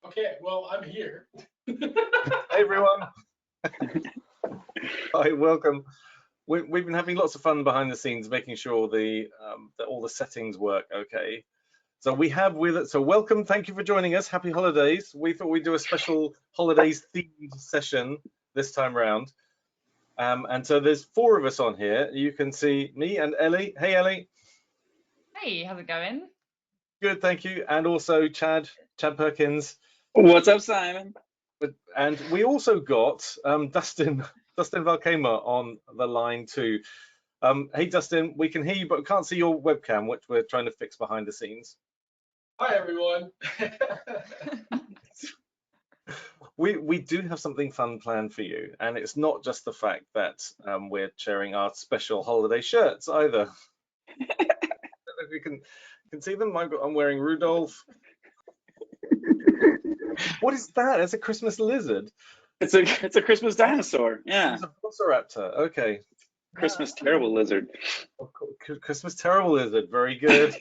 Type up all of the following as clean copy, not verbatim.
Okay, well, I'm here. Hey everyone. Hi, welcome. We've been having lots of fun behind the scenes, making sure that all the settings work okay. So we have with it, so welcome, thank you for joining us. Happy holidays. We thought we'd do a special holidays themed session this time round. And so there's 4 of us on here. You can see me and Ellie. Hey Ellie. Hey, how's it going? Good, thank you. And also Chad Perkins. What's up, Simon? And we also got Dustin Valkamer on the line too. Hey Dustin, we can hear you, but we can't see your webcam, which we're trying to fix behind the scenes. Hi everyone. We do have something fun planned for you, and it's not just the fact that we're sharing our special holiday shirts either. I don't know if you can see them. I'm wearing Rudolph. What is that? It's a Christmas lizard. It's a Christmas dinosaur. Yeah. It's a velociraptor. Okay. Christmas terrible lizard. Christmas terrible lizard. Very good.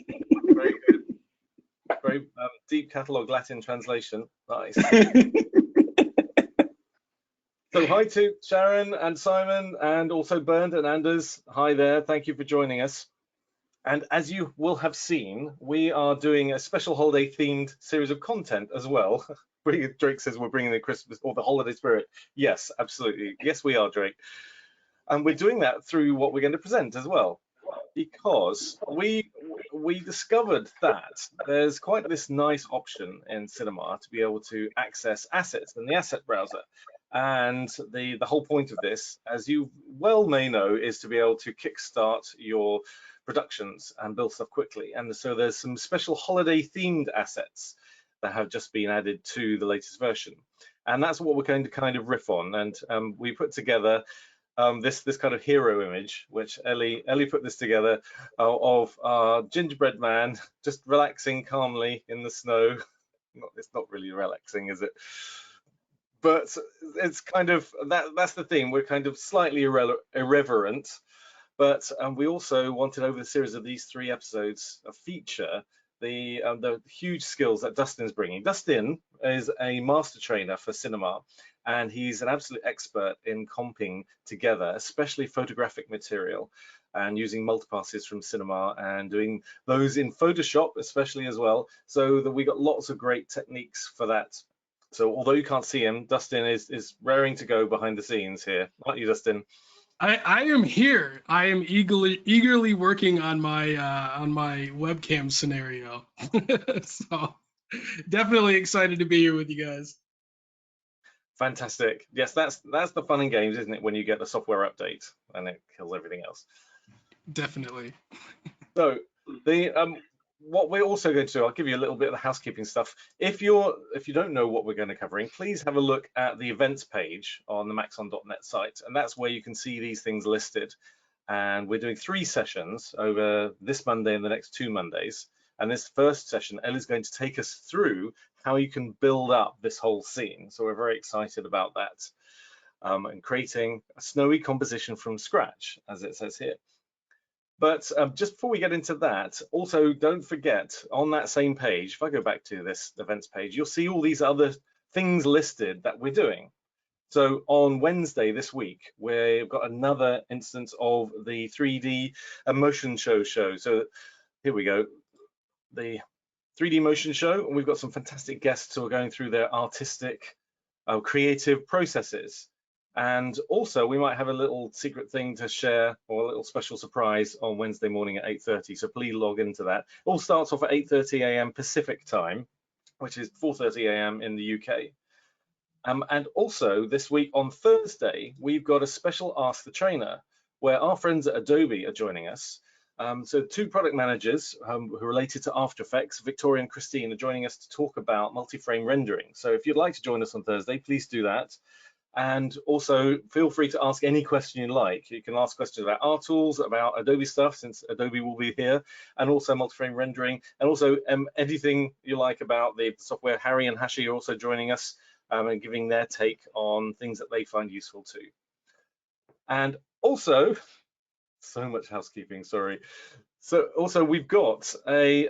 Very good. Very deep catalog Latin translation. Nice. So hi to Sharon and Simon, and also Bernd and Anders. Hi there. Thank you for joining us. And as you will have seen, we are doing a special holiday themed series of content as well. Drake says we're bringing the Christmas or the holiday spirit. Yes, absolutely. Yes, we are, Drake. And we're doing that through what we're going to present as well, because we discovered that there's quite this nice option in Cinema to be able to access assets in the asset browser. And the whole point of this, as you well may know, is to be able to kickstart your productions and build stuff quickly. And so there's some special holiday themed assets that have just been added to the latest version. And that's what we're going to kind of riff on. And we put together this kind of hero image, which Ellie put this together of Gingerbread Man just relaxing calmly in the snow. It's not really relaxing, is it? But it's kind of that's the thing. We're kind of slightly irreverent, but we also wanted over the series of these 3 episodes feature the huge skills that Dustin's bringing. Dustin is a master trainer for cinema, and he's an absolute expert in comping together, especially photographic material, and using multipasses from cinema and doing those in Photoshop, especially as well. So that we got lots of great techniques for that. So although you can't see him, Dustin is raring to go behind the scenes here, aren't you, Dustin? I am here. I am eagerly working on my webcam scenario. So definitely excited to be here with you guys. Fantastic. Yes, that's the fun in games, isn't it? When you get the software update and it kills everything else. Definitely. So what we're also going to do, I'll give you a little bit of the housekeeping stuff. If you don't know what we're going to cover, please have a look at the events page on the maxon.net site, and that's where you can see these things listed. And we're doing 3 sessions over this Monday and the next 2 Mondays. And this first session, Ellie's going to take us through how you can build up this whole scene. So we're very excited about that, and creating a snowy composition from scratch, as it says here. But just before we get into that, also don't forget on that same page, if I go back to this events page, you'll see all these other things listed that we're doing. So on Wednesday this week, we've got another instance of the 3D motion show. So here we go, the 3D motion show, and we've got some fantastic guests who are going through their artistic, creative processes. And also we might have a little secret thing to share, or a little special surprise on Wednesday morning at 8:30. So please log into that. It all starts off at 8:30 a.m. Pacific time, which is 4:30 a.m. in the UK. And also this week on Thursday, we've got a special Ask the Trainer, where our friends at Adobe are joining us. So 2 product managers who are related to After Effects, Victoria and Christine, are joining us to talk about multi-frame rendering. So if you'd like to join us on Thursday, please do that. And also feel free to ask any question you like. You can ask questions about our tools, about Adobe stuff, since Adobe will be here, and also multi-frame rendering, and also anything you like about the software. Harry and Hashi are also joining us and giving their take on things that they find useful too. And also, so much housekeeping, sorry. So also we've got a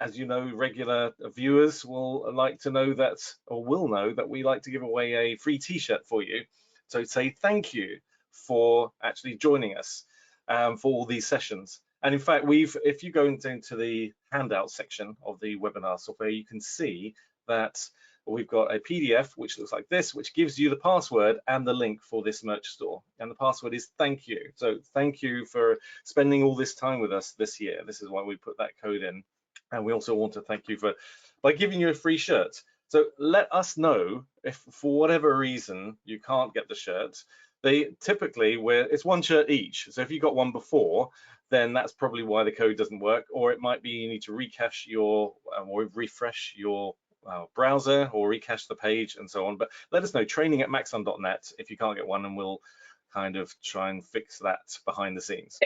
as you know, regular viewers will like to know that, or will know that we like to give away a free t-shirt for you. So say thank you for actually joining us for all these sessions. And in fact, if you go into the handout section of the webinar software, you can see that we've got a PDF which looks like this, which gives you the password and the link for this merch store. And the password is thank you. So thank you for spending all this time with us this year. This is why we put that code in. And we also want to thank you by giving you a free shirt. So let us know if for whatever reason you can't get the shirt. They typically it's one shirt each. So if you got one before, then that's probably why the code doesn't work. Or it might be you need to recache your or refresh your browser or recache the page and so on. But let us know, training@maxon.net, if you can't get one, and we'll kind of try and fix that behind the scenes.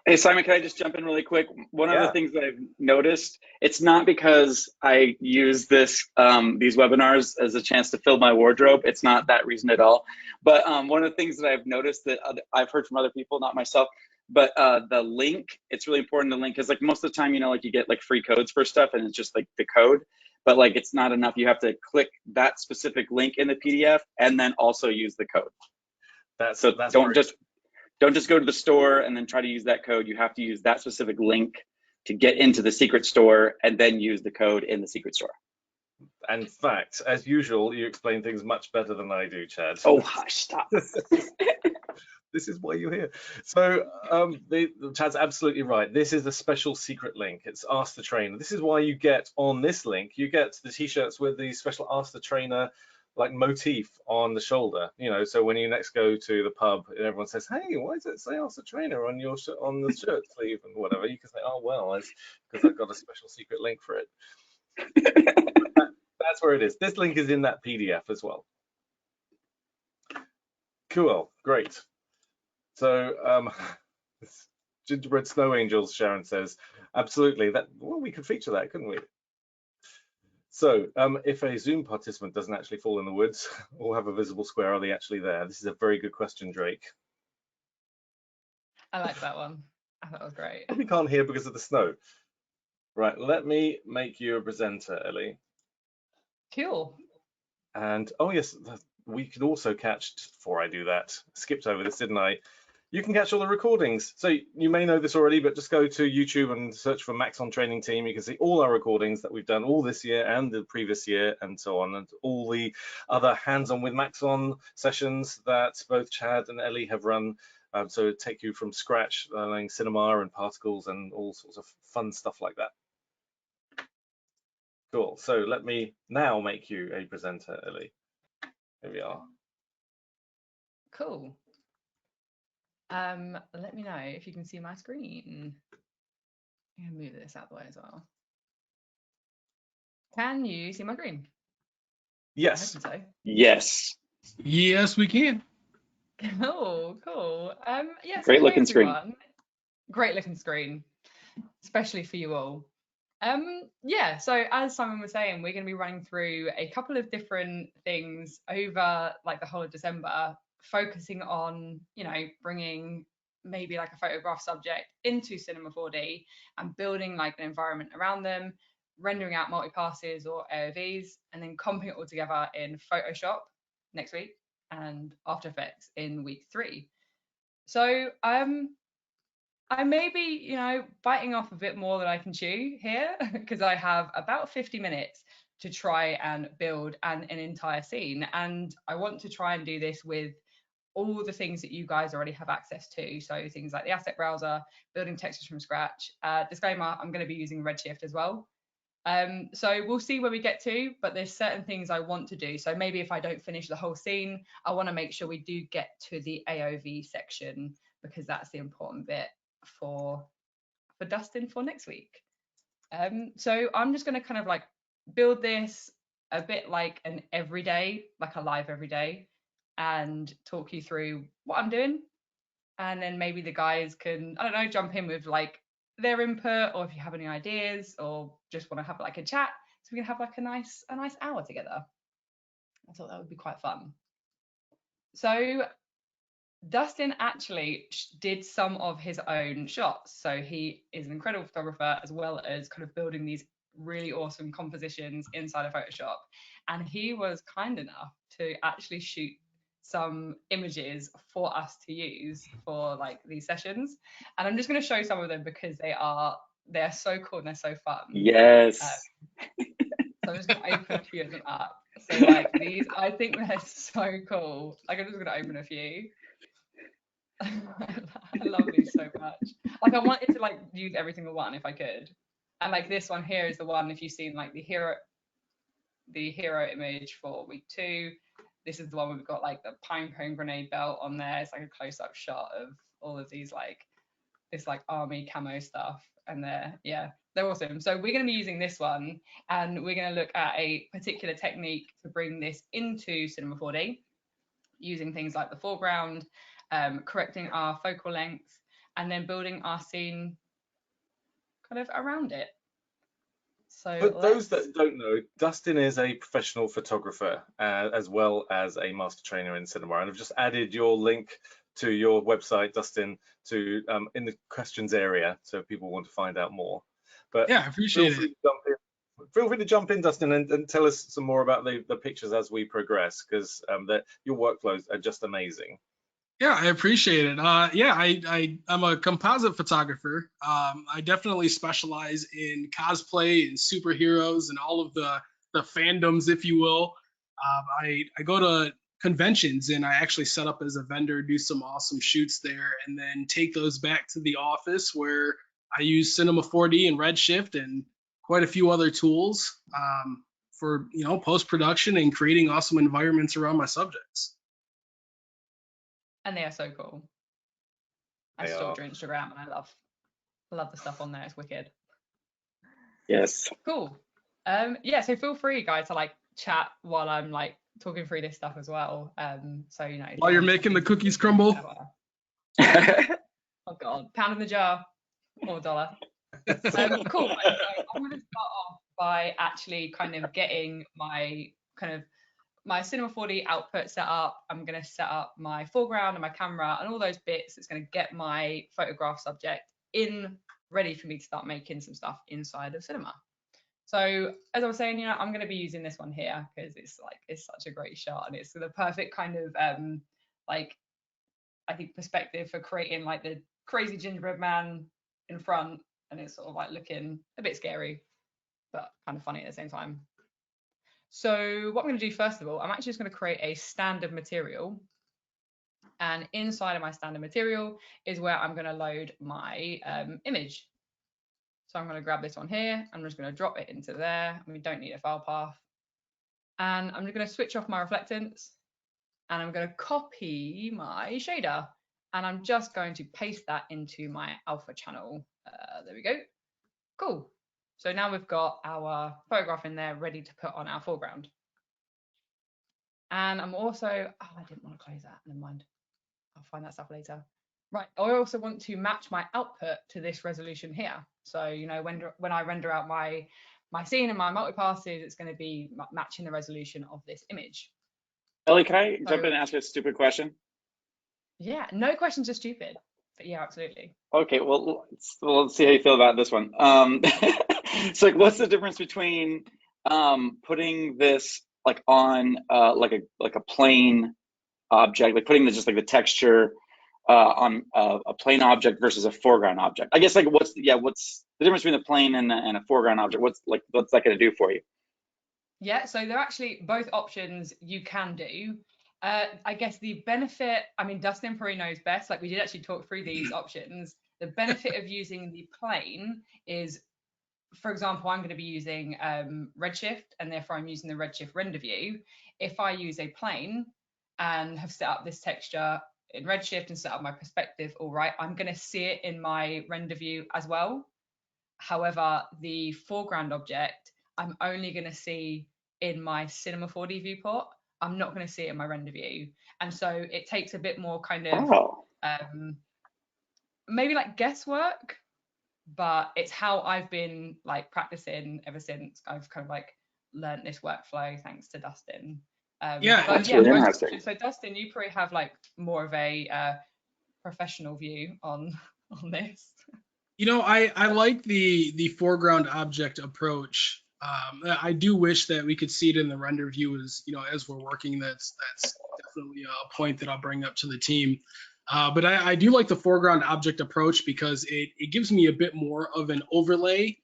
Hey, Simon, can I just jump in really quick? One of the things that I've noticed, it's not because I use these webinars as a chance to fill my wardrobe. It's not that reason at all. But one of the things that I've noticed that I've heard from other people, not myself, but the link, it's really important, the link, because like most of the time, you know, like you get like free codes for stuff and it's just like the code, but like it's not enough. You have to click that specific link in the PDF and then also use the code. Don't just go to the store and then try to use that code. You have to use that specific link to get into the secret store and then use the code in the secret store. In fact, as usual, you explain things much better than I do, Chad. Oh, hush, stop. This is why you're here. So Chad's absolutely right. This is a special secret link. It's Ask the Trainer. This is why you get on this link, you get the t-shirts with the special Ask the Trainer like motif on the shoulder, you know, so when you next go to the pub and everyone says, hey, why does it say Ask the Trainer on your on the shirt sleeve and whatever, you can say, oh well, it's because I've got a special secret link for it. That's where it is. This link is in that PDF as well. Cool, great. So Gingerbread Snow Angels, Sharon says, absolutely, well, we could feature that, couldn't we? So if a Zoom participant doesn't actually fall in the woods or have a visible square, are they actually there? This is a very good question, Drake. I like that one. I thought it was great. We can't hear because of the snow. Right, let me make you a presenter, Ellie. Cool. And oh yes, we could also catch, just before I do that, skipped over this, didn't I? You can catch all the recordings. So you may know this already, but just go to YouTube and search for Maxon Training Team. You can see all our recordings that we've done all this year and the previous year and so on, and all the other hands-on with Maxon sessions that both Chad and Ellie have run. So take you from scratch, learning cinema and particles and all sorts of fun stuff like that. Cool. So let me now make you a presenter, Ellie. Here we are. Cool. Let me know if you can see my screen. I'm gonna move this out of the way as well. Can you see my screen? Yes. I hope so. Yes. Yes, we can. Cool. Yeah, so Great hey looking screen. everyone. Great looking screen, especially for you all. Yeah, so as Simon was saying, we're going to be running through a couple of different things over like the whole of December, focusing on, you know, bringing maybe like a photograph subject into Cinema 4D and building like an environment around them, rendering out multi-passes or AOVs, and then comping it all together in Photoshop next week and After Effects in week 3. So I may be, you know, biting off a bit more than I can chew here because I have about 50 minutes to try and build an entire scene. And I want to try and do this with all the things that you guys already have access to. So things like the asset browser, building textures from scratch. Disclaimer, I'm going to be using Redshift as well. So we'll see where we get to, but there's certain things I want to do. So maybe if I don't finish the whole scene, I want to make sure we do get to the AOV section because that's the important bit for Dustin for next week. So I'm just going to kind of like build this a bit like an everyday, like a live everyday, and talk you through what I'm doing. And then maybe the guys can, I don't know, jump in with like their input, or if you have any ideas or just want to have like a chat, so we can have like a nice hour together. I thought that would be quite fun. So Dustin actually did some of his own shots. So he is an incredible photographer, as well as kind of building these really awesome compositions inside of Photoshop. And he was kind enough to actually shoot some images for us to use for like these sessions. And I'm just going to show some of them because they're so cool and they're so fun. Yes. So I'm just going to open a few of them up. So like these, I think they're so cool. Like I'm just going to open a few. I love these so much. Like I wanted to like use every single one if I could. And like this one here is the one, if you've seen like the hero image for week 2. This is the one where we've got like the pine cone grenade belt on there. It's like a close-up shot of all of these like this like army camo stuff, and they're awesome. So we're going to be using this one, and we're going to look at a particular technique to bring this into Cinema 4D, using things like the foreground, correcting our focal length, and then building our scene kind of around it. So for those that don't know, Dustin is a professional photographer as well as a master trainer in cinema, and I've just added your link to your website, Dustin, to in the questions area, so if people want to find out more. But yeah, I appreciate it. Feel free to jump in, Dustin, and tell us some more about the pictures as we progress, because your workflows are just amazing. Yeah, I appreciate it. I'm a composite photographer. I definitely specialize in cosplay and superheroes and all of the fandoms, if you will. I go to conventions and I actually set up as a vendor, do some awesome shoots there, and then take those back to the office where I use Cinema 4D and Redshift and quite a few other tools for post-production and creating awesome environments around my subjects. And they are so cool. I stalked your Instagram and I love the stuff on there. It's wicked. Yes. Cool. Yeah, so feel free, guys, to like chat while I'm like talking through this stuff as well. So while you're making the cookies crumble. Oh god, pound in the jar or $1. Cool. Right, so I'm going to start off by actually kind of getting my Cinema 4D output set up. I'm going to set up my foreground and my camera and all those bits. It's going to get my photograph subject ready for me to start making some stuff inside of cinema. So as I was saying, I'm going to be using this one here because it's such a great shot, and it's the perfect kind of I think perspective for creating like the crazy gingerbread man in front, and it's sort of like looking a bit scary but kind of funny at the same time. So what I'm going to do first of all, I'm actually just going to create a standard material, and inside of my standard material is where I'm going to load my image. So I'm going to grab this one here, I'm just going to drop it into there, and we don't need a file path. And I'm just going to switch off my reflectance, and I'm going to copy my shader, and I'm just going to paste that into my alpha channel. There we go. Cool. So now we've got our photograph in there ready to put on our foreground. And I'm also, I didn't want to close that, never mind. I'll find that stuff later. Right, I also want to match my output to this resolution here. So, when I render out my scene and my multipasses, it's going to be matching the resolution of this image. Elly, can I jump in and ask you a stupid question? Yeah, no questions are stupid, but yeah, absolutely. Okay, well, let's see how you feel about this one. So what's the difference between putting this like on like a plain object, like putting just like the texture on a plain object versus a foreground object? I guess like what's the difference between a plain and a foreground object? What's that going to do for you? Yeah, so they're actually both options you can do. I guess the benefit, I mean, Dustin probably knows best, like we did actually talk through these options. The benefit of using the plain is, for example, I'm going to be using Redshift, and therefore I'm using the Redshift render view. If I use a plain and have set up this texture in Redshift and set up my perspective all right, I'm going to see it in my render view as well. However, the foreground object, I'm only going to see in my Cinema 4D viewport. I'm not going to see it in my render view. And so it takes a bit more kind of maybe like guesswork, but it's how I've been like practicing ever since I've kind of like learned this workflow thanks to Dustin. That's really interesting. So Dustin, you probably have like more of a professional view on this. You know, I like the foreground object approach. I do wish that we could see it in the render view as, you know, as we're working. That's definitely a point that I'll bring up to the team. But I do like the foreground object approach because it gives me a bit more of an overlay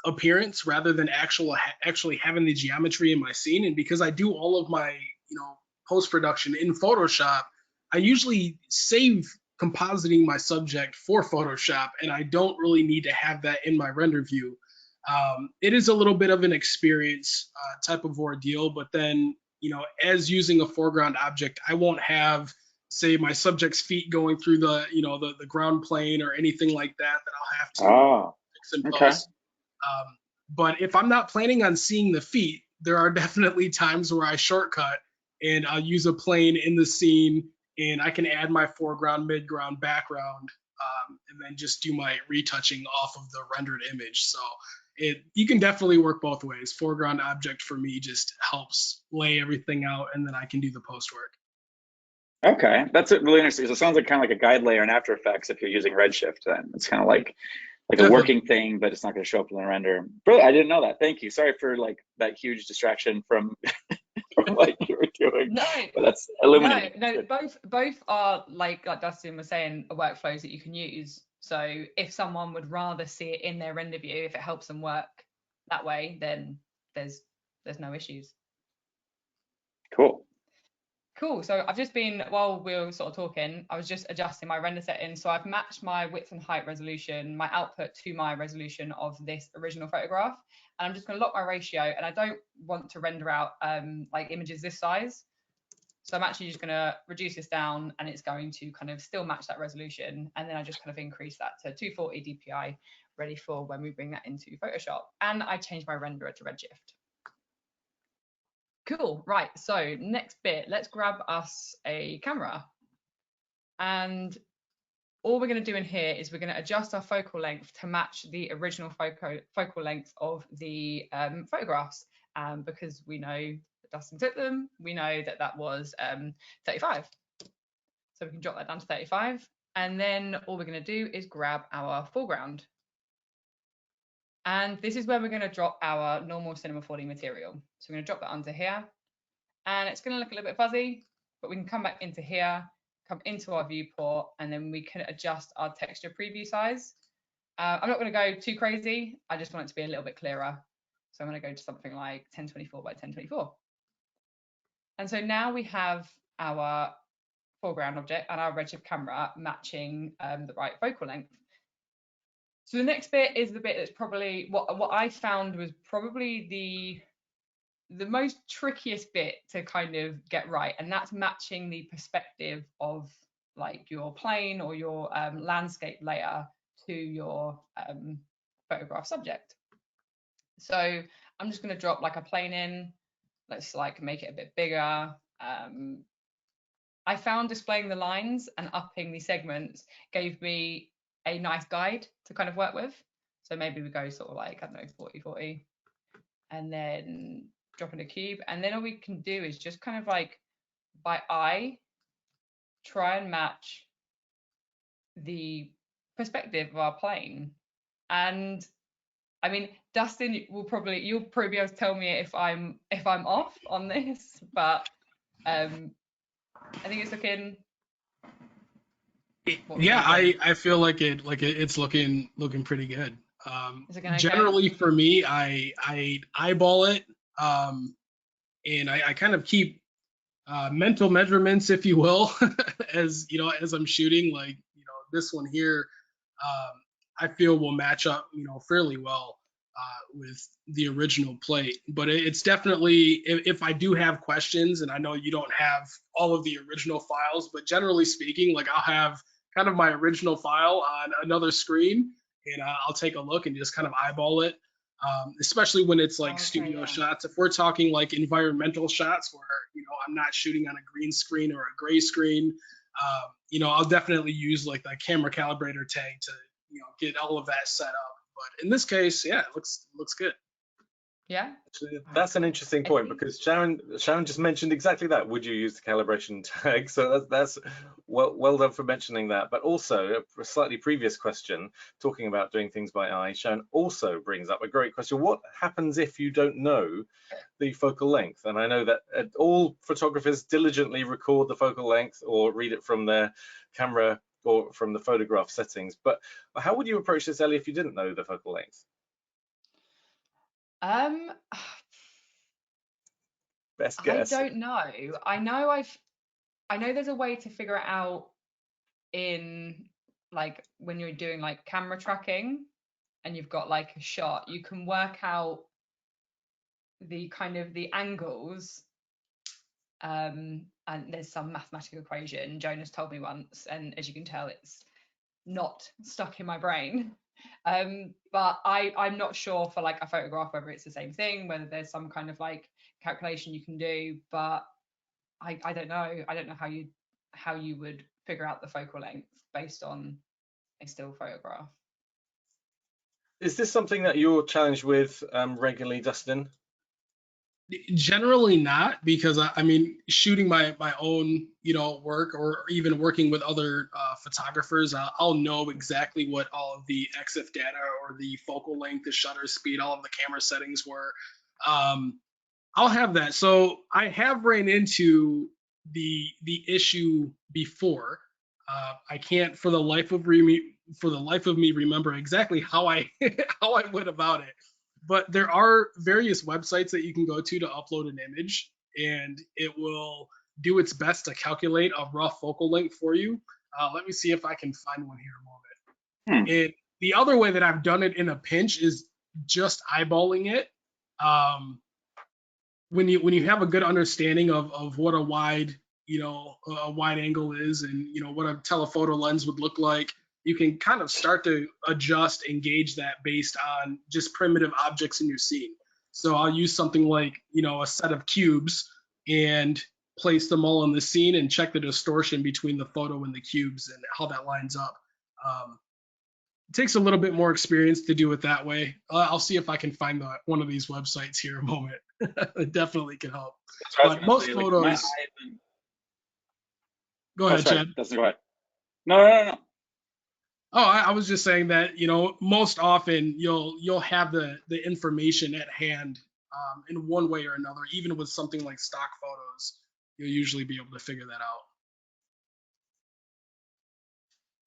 appearance rather than actually having the geometry in my scene. And because I do all of my, you know, post-production in Photoshop, I usually save compositing my subject for Photoshop, and I don't really need to have that in my render view. It is a little bit of an experience type of ordeal, but then, you know, as using a foreground object, I won't have, say, my subject's feet going through the, you know, the ground plane or anything like that I'll have to fix and okay. post. But if I'm not planning on seeing the feet, there are definitely times where I shortcut and I'll use a plane in the scene, and I can add my foreground, midground, background, and then just do my retouching off of the rendered image. So you can definitely work both ways. Foreground object for me just helps lay everything out, and then I can do the post work. Okay, that's really interesting. So it sounds like kind of like a guide layer in After Effects if you're using Redshift. Then it's kind of like a working thing, but it's not going to show up in the render. Brilliant. I didn't know that. Thank you. Sorry for like that huge distraction from from what you were doing. No, but that's illuminating. No. Both are like Dustin was saying, workflows that you can use. So if someone would rather see it in their render view, if it helps them work that way, then there's no issues. Cool. Cool. So I've just been, while we were sort of talking, I was just adjusting my render settings. So I've matched my width and height resolution, my output to my resolution of this original photograph. And I'm just going to lock my ratio, and I don't want to render out like images this size. So I'm actually just going to reduce this down, and it's going to kind of still match that resolution. And then I just kind of increase that to 240 DPI, ready for when we bring that into Photoshop. And I change my renderer to Redshift. Cool, right, so next bit, let's grab us a camera. And all we're going to do in here is we're going to adjust our focal length to match the original focal length of the photographs. Because we know that Dustin took them, we know that that was 35. So we can drop that down to 35. And then all we're going to do is grab our foreground. And this is where we're going to drop our normal Cinema 4D material. So we're going to drop that onto here. And it's going to look a little bit fuzzy, but we can come back into here, come into our viewport, and then we can adjust our texture preview size. I'm not going to go too crazy. I just want it to be a little bit clearer. So I'm going to go to something like 1024 by 1024. And so now we have our foreground object and our Redshift camera matching the right focal length. So the next bit is the bit that's probably what I found was probably the most trickiest bit to kind of get right, and that's matching the perspective of like your plane or your landscape layer to your photograph subject. So I'm just going to drop like a plane in. Let's like make it a bit bigger. I found displaying the lines and upping the segments gave me a nice guide to kind of work with. So maybe we go sort of like, I don't know, 40-40, and then drop in a cube. And then all we can do is just kind of like by eye, try and match the perspective of our plane. And I mean, Dustin you'll probably be able to tell me if I'm off on this, but I think it's looking. Yeah, I feel like it's looking pretty good. Generally okay? for me, I eyeball it, and I kind of keep mental measurements, if you will, as you know, as I'm shooting. Like, you know, this one here, I feel will match up, you know, fairly well with the original plate. But it's definitely, if I do have questions, and I know you don't have all of the original files, but generally speaking, like I'll have kind of my original file on another screen, and I'll take a look and just kind of eyeball it. Especially when it's like studio shots. If we're talking like environmental shots where, you know, I'm not shooting on a green screen or a gray screen, you know, I'll definitely use like the camera calibrator tag to, you know, get all of that set up. But in this case, yeah, it looks good. Yeah. That's an interesting point, because Sharon just mentioned exactly that. Would you use the calibration tag? So that's well done for mentioning that. But also a slightly previous question, talking about doing things by eye, Sharon also brings up a great question. What happens if you don't know the focal length? And I know that all photographers diligently record the focal length or read it from their camera or from the photograph settings. But how would you approach this, Elly, if you didn't know the focal length? Best guess. I don't know. I know there's a way to figure it out in, like, when you're doing like camera tracking and you've got like a shot, you can work out the kind of the angles, and there's some mathematical equation Jonas told me once, and as you can tell, it's not stuck in my brain. But I'm not sure for like a photograph whether it's the same thing, whether there's some kind of like calculation you can do, but I don't know. I don't know how you would figure out the focal length based on a still photograph. Is this something that you're challenged with regularly, Dustin? Generally not, because I mean, shooting my own, work, or even working with other photographers, I'll know exactly what all of the EXIF data or the focal length, the shutter speed, all of the camera settings were. I'll have that. So I have ran into the issue before. I can't for the life of me remember exactly how I how I went about it. But there are various websites that you can go to upload an image, and it will do its best to calculate a rough focal length for you. Let me see if I can find one here a moment. And the other way that I've done it in a pinch is just eyeballing it. When you have a good understanding of what a wide angle is, and what a telephoto lens would look like, you can kind of start to adjust and gauge that based on just primitive objects in your scene. So I'll use something like, a set of cubes and place them all in the scene and check the distortion between the photo and the cubes and how that lines up. It takes a little bit more experience to do it that way. I'll see if I can find one of these websites here a moment. It definitely can help. But most photos. Go ahead, Chad. Go ahead. No. Oh, I was just saying that, most often you'll have the information at hand in one way or another. Even with something like stock photos, you'll usually be able to figure that out.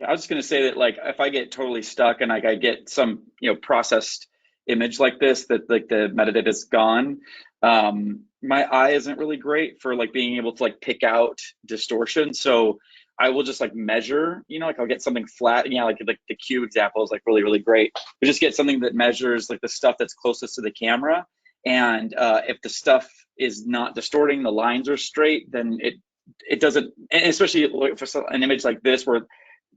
I was just going to say that, like, if I get totally stuck and like I get some processed image like this, that like the metadata is gone, my eye isn't really great for like being able to like pick out distortion. So I will just like measure, like I'll get something flat. Like the cube example is like really, really great. But just get something that measures like the stuff that's closest to the camera. And if the stuff is not distorting, the lines are straight, then it doesn't, and especially for an image like this where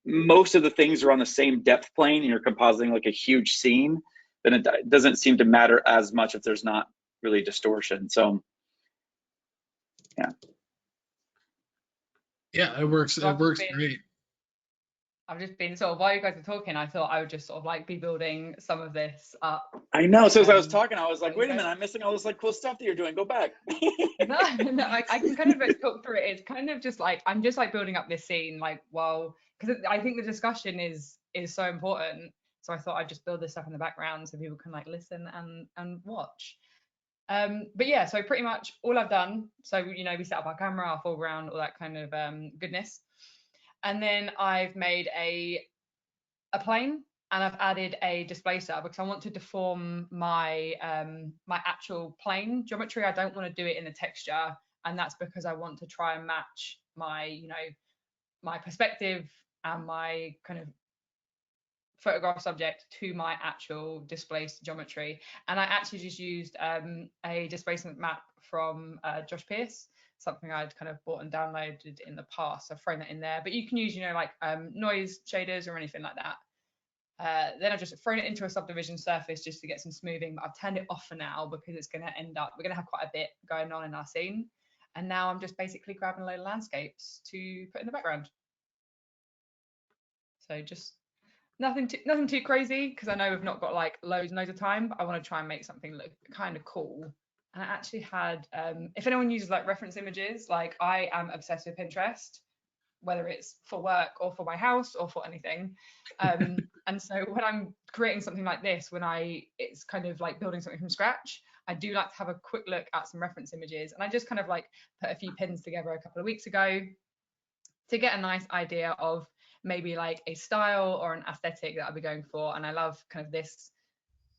most of the things are on the same depth plane and you're compositing like a huge scene, then it doesn't seem to matter as much if there's not really distortion. So yeah, it works. So it works great. I've just been sort of, while you guys were talking, I thought I would just sort of like be building some of this up. I know. So as I was talking, I was like, wait a minute, I'm missing all this like cool stuff that you're doing. Go back. No, I can kind of talk through it. It's kind of just like, I'm just like building up this scene, like, well, because I think the discussion is so important. So I thought I'd just build this stuff in the background so people can like listen and watch. But yeah, so pretty much all I've done, so we set up our camera, our foreground, all that kind of goodness, and then I've made a plane, and I've added a displacer because I want to deform my my actual plane geometry. I don't want to do it in the texture, and that's because I want to try and match my my perspective and my kind of photograph subject to my actual displaced geometry. And I actually just used a displacement map from Josh Pierce, something I'd kind of bought and downloaded in the past. So I've thrown that in there, but you can use like noise shaders or anything like that. Then I've just thrown it into a subdivision surface just to get some smoothing, but I've turned it off for now because it's going to end up, we're going to have quite a bit going on in our scene. And now I'm just basically grabbing a load of landscapes to put in the background. So just nothing too crazy, because I know we've not got like loads and loads of time, but I want to try and make something look kind of cool. And I actually had, if anyone uses like reference images, like I am obsessed with Pinterest, whether it's for work or for my house or for anything. And so when I'm creating something like this, it's kind of like building something from scratch, I do like to have a quick look at some reference images. And I just kind of like put a few pins together a couple of weeks ago to get a nice idea of maybe like a style or an aesthetic that I'll be going for. And I love kind of this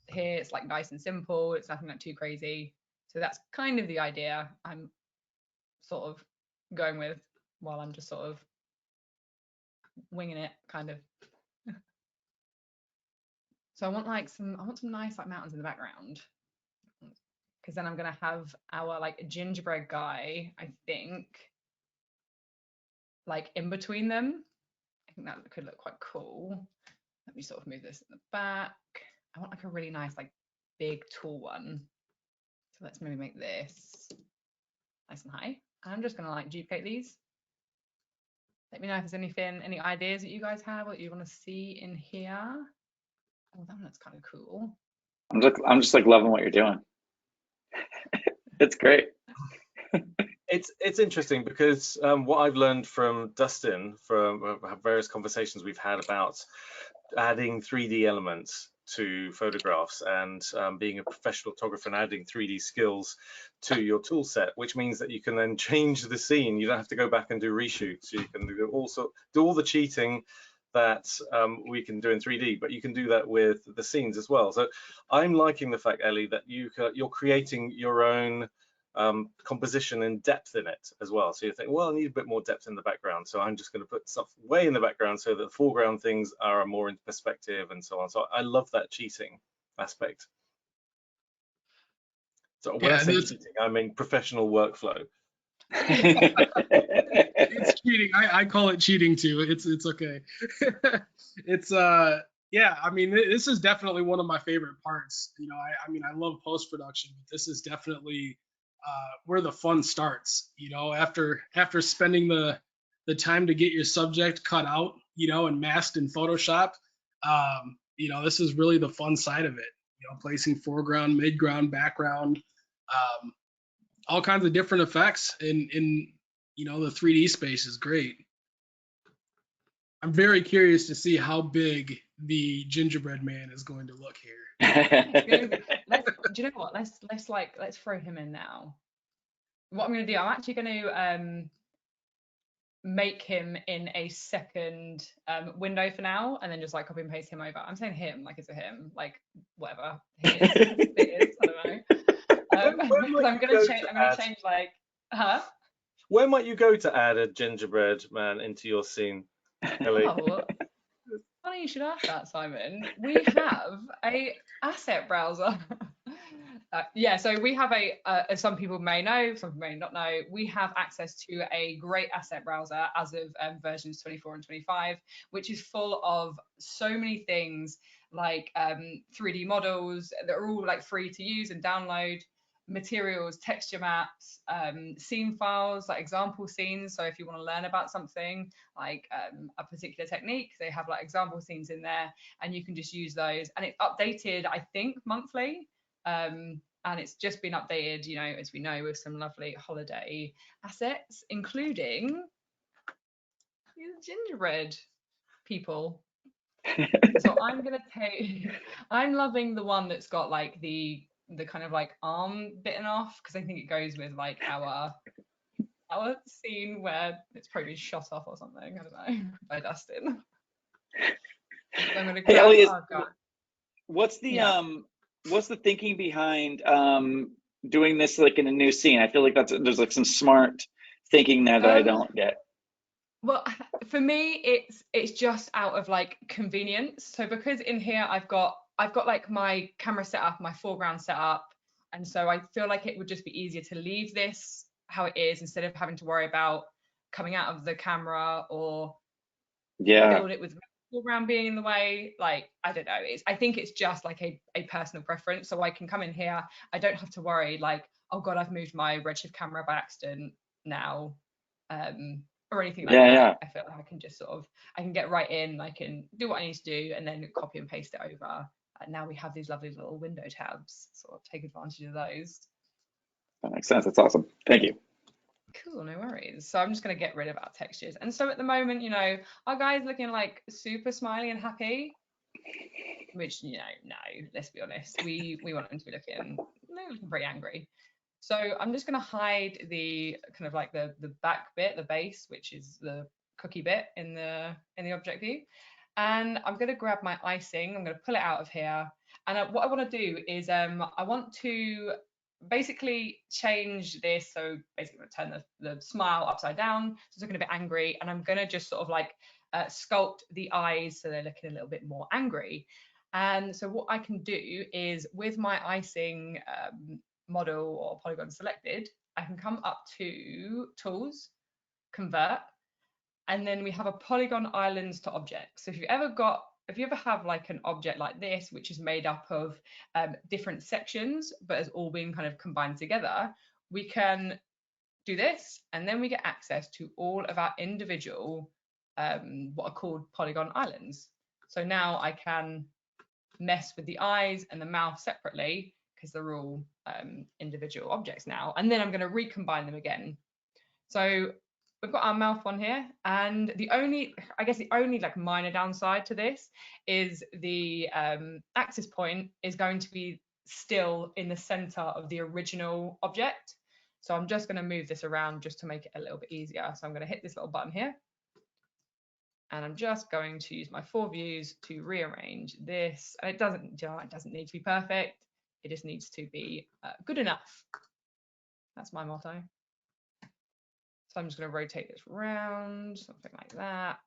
here. It's like nice and simple. It's nothing like too crazy. So that's kind of the idea I'm sort of going with while I'm just sort of winging it, kind of. So I want some nice like mountains in the background, because then I'm gonna have our like gingerbread guy, I think, like in between them. I think that could look quite cool. Let me sort of move this in the back. I want like a really nice like big tall one. So let's maybe make this nice and high. And I'm just gonna like duplicate these. Let me know if there's any ideas that you guys have or that you want to see in here. Oh, that one looks kind of cool. I'm just like loving what you're doing. It's great. It's interesting because what I've learned from Dustin, from various conversations we've had about adding 3D elements to photographs and being a professional photographer and adding 3D skills to your tool set, which means that you can then change the scene. You don't have to go back and do reshoots. You can do all the cheating that we can do in 3D, but you can do that with the scenes as well. So I'm liking the fact, Elly, that you're creating your own composition and depth in it as well. So you think, well, I need a bit more depth in the background, so I'm just going to put stuff way in the background so that the foreground things are more in perspective and so on. So I love that cheating aspect. So when I say cheating, I mean professional workflow. It's cheating. I call it cheating too. It's okay. It's yeah, I mean, this is definitely one of my favorite parts. You know, I mean, I love post-production, but this is definitely where the fun starts. You know, after spending the time to get your subject cut out, you know, and masked in Photoshop, you know, this is really the fun side of it. You know, placing foreground, midground, background, all kinds of different effects in you know, the 3D space is great. I'm very curious to see how big the Gingerbread Man is going to look here. Do you know what? Let's throw him in now. What I'm going to do, I'm actually going to make him in a second window for now, and then just like copy and paste him over. I'm saying him like it's a him, like whatever it is. I don't know. I'm going to change like, huh? Where might you go to add a gingerbread man into your scene, Elly? Oh, funny you should ask that, Simon. We have a asset browser. Yeah, so we have as some people may know, some people may not know, we have access to a great asset browser as of versions 24 and 25, which is full of so many things like 3D models that are all like free to use and download, materials, texture maps, scene files, like example scenes. So if you want to learn about something like a particular technique, they have like example scenes in there, and you can just use those. And it's updated, I think, monthly. And it's just been updated, you know, as we know, with some lovely holiday assets, including these gingerbread people. So I'm loving the one that's got like the kind of like arm bitten off, because I think it goes with like our scene where it's probably shot off or something, I don't know, by Dustin. So I'm gonna Hey, Elly, what's the thinking behind doing this like in a new scene? I feel like there's like some smart thinking there that I don't get. Well, for me, it's just out of like convenience. So because in here I've got like my camera set up, my foreground set up, and so I feel like it would just be easier to leave this how it is instead of having to worry about coming out of the camera or build it with foreground being in the way. Like, I don't know, I think it's just like a personal preference. So I can come in here, I don't have to worry like, oh god, I've moved my Redshift camera by accident now. or anything like Yeah, that. yeah. I feel like I can just sort of, I can get right in, I can do what I need to do, and then copy and paste it over. And now we have these lovely little window tabs, sort of take advantage of those. That makes sense. That's awesome. Thank you. Cool, no worries. So I'm just going to get rid of our textures. And so at the moment, you know, our guy's looking like super smiley and happy, which, you know, no, let's be honest. We want him to be looking pretty angry. So I'm just going to hide the kind of like the back bit, the base, which is the cookie bit in the object view. And I'm going to grab my icing. I'm going to pull it out of here. And what I want to do is I want to basically change this. So basically I'm going to turn the smile upside down. So it's looking a bit angry. And I'm going to just sort of like sculpt the eyes so they're looking a little bit more angry. And so what I can do is with my icing model or polygon selected, I can come up to tools, convert, and then we have a polygon islands to objects. So if you ever have like an object like this, which is made up of different sections, but has all been kind of combined together, we can do this, and then we get access to all of our individual, what are called polygon islands. So now I can mess with the eyes and the mouth separately because they're all individual objects now. And then I'm going to recombine them again. So we've got our mouth one here, and the only like minor downside to this is the axis point is going to be still in the center of the original object. So I'm just going to move this around just to make it a little bit easier. So I'm going to hit this little button here, and I'm just going to use my 4 views to rearrange this. And it doesn't need to be perfect. It just needs to be good enough. That's my motto. So I'm just going to rotate this round, something like that.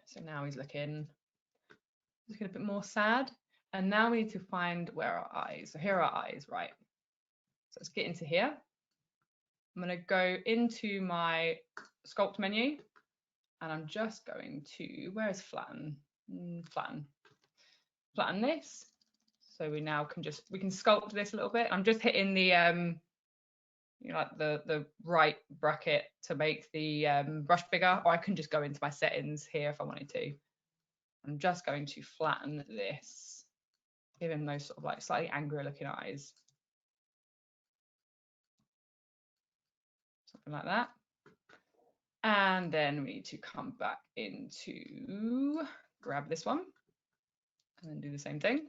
So now he's looking a bit more sad. And now we need to find where our eyes. So here are our eyes, right? So let's get into here. I'm going to go into my sculpt menu, and I'm just going to, where is flatten? Flatten this. So we now can sculpt this a little bit. I'm just hitting the like the right bracket to make the brush bigger, or I can just go into my settings here if I wanted to. I'm just going to flatten this, give him those sort of like slightly angry looking eyes. Something like that. And then we need to come back into, grab this one, and then do the same thing.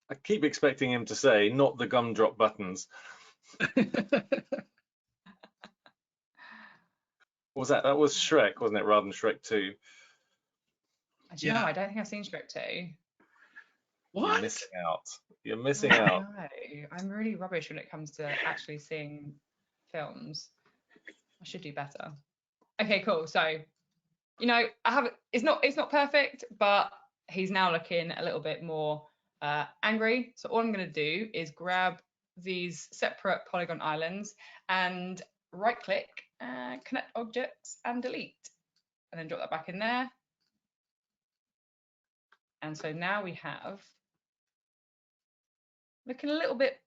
I keep expecting him to say, not the gumdrop buttons. Was that was Shrek, wasn't it, rather than Shrek 2? Do you know, I don't think I've seen Shrek 2. What? You're missing out. You're missing out. No, I'm really rubbish when it comes to actually seeing films. I should do better. Okay, cool. So, you know, it's not perfect, but he's now looking a little bit more angry. So all I'm going to do is grab these separate polygon islands and right click, connect objects and delete, and then drop that back in there. And so now we have looking a little bit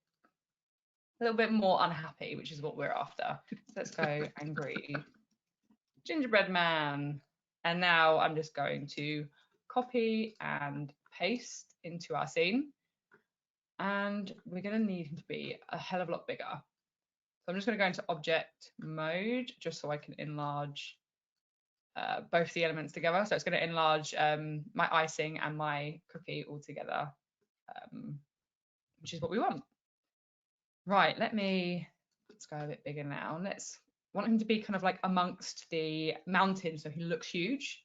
more unhappy, which is what we're after. So let's go angry Gingerbread Man. And now I'm just going to copy and paste into our scene. And we're going to need him to be a hell of a lot bigger. So I'm just going to go into object mode just so I can enlarge both the elements together. So it's going to enlarge my icing and my cookie all together, which is what we want. Right, let's go a bit bigger now. Let's want him to be kind of like amongst the mountains so he looks huge.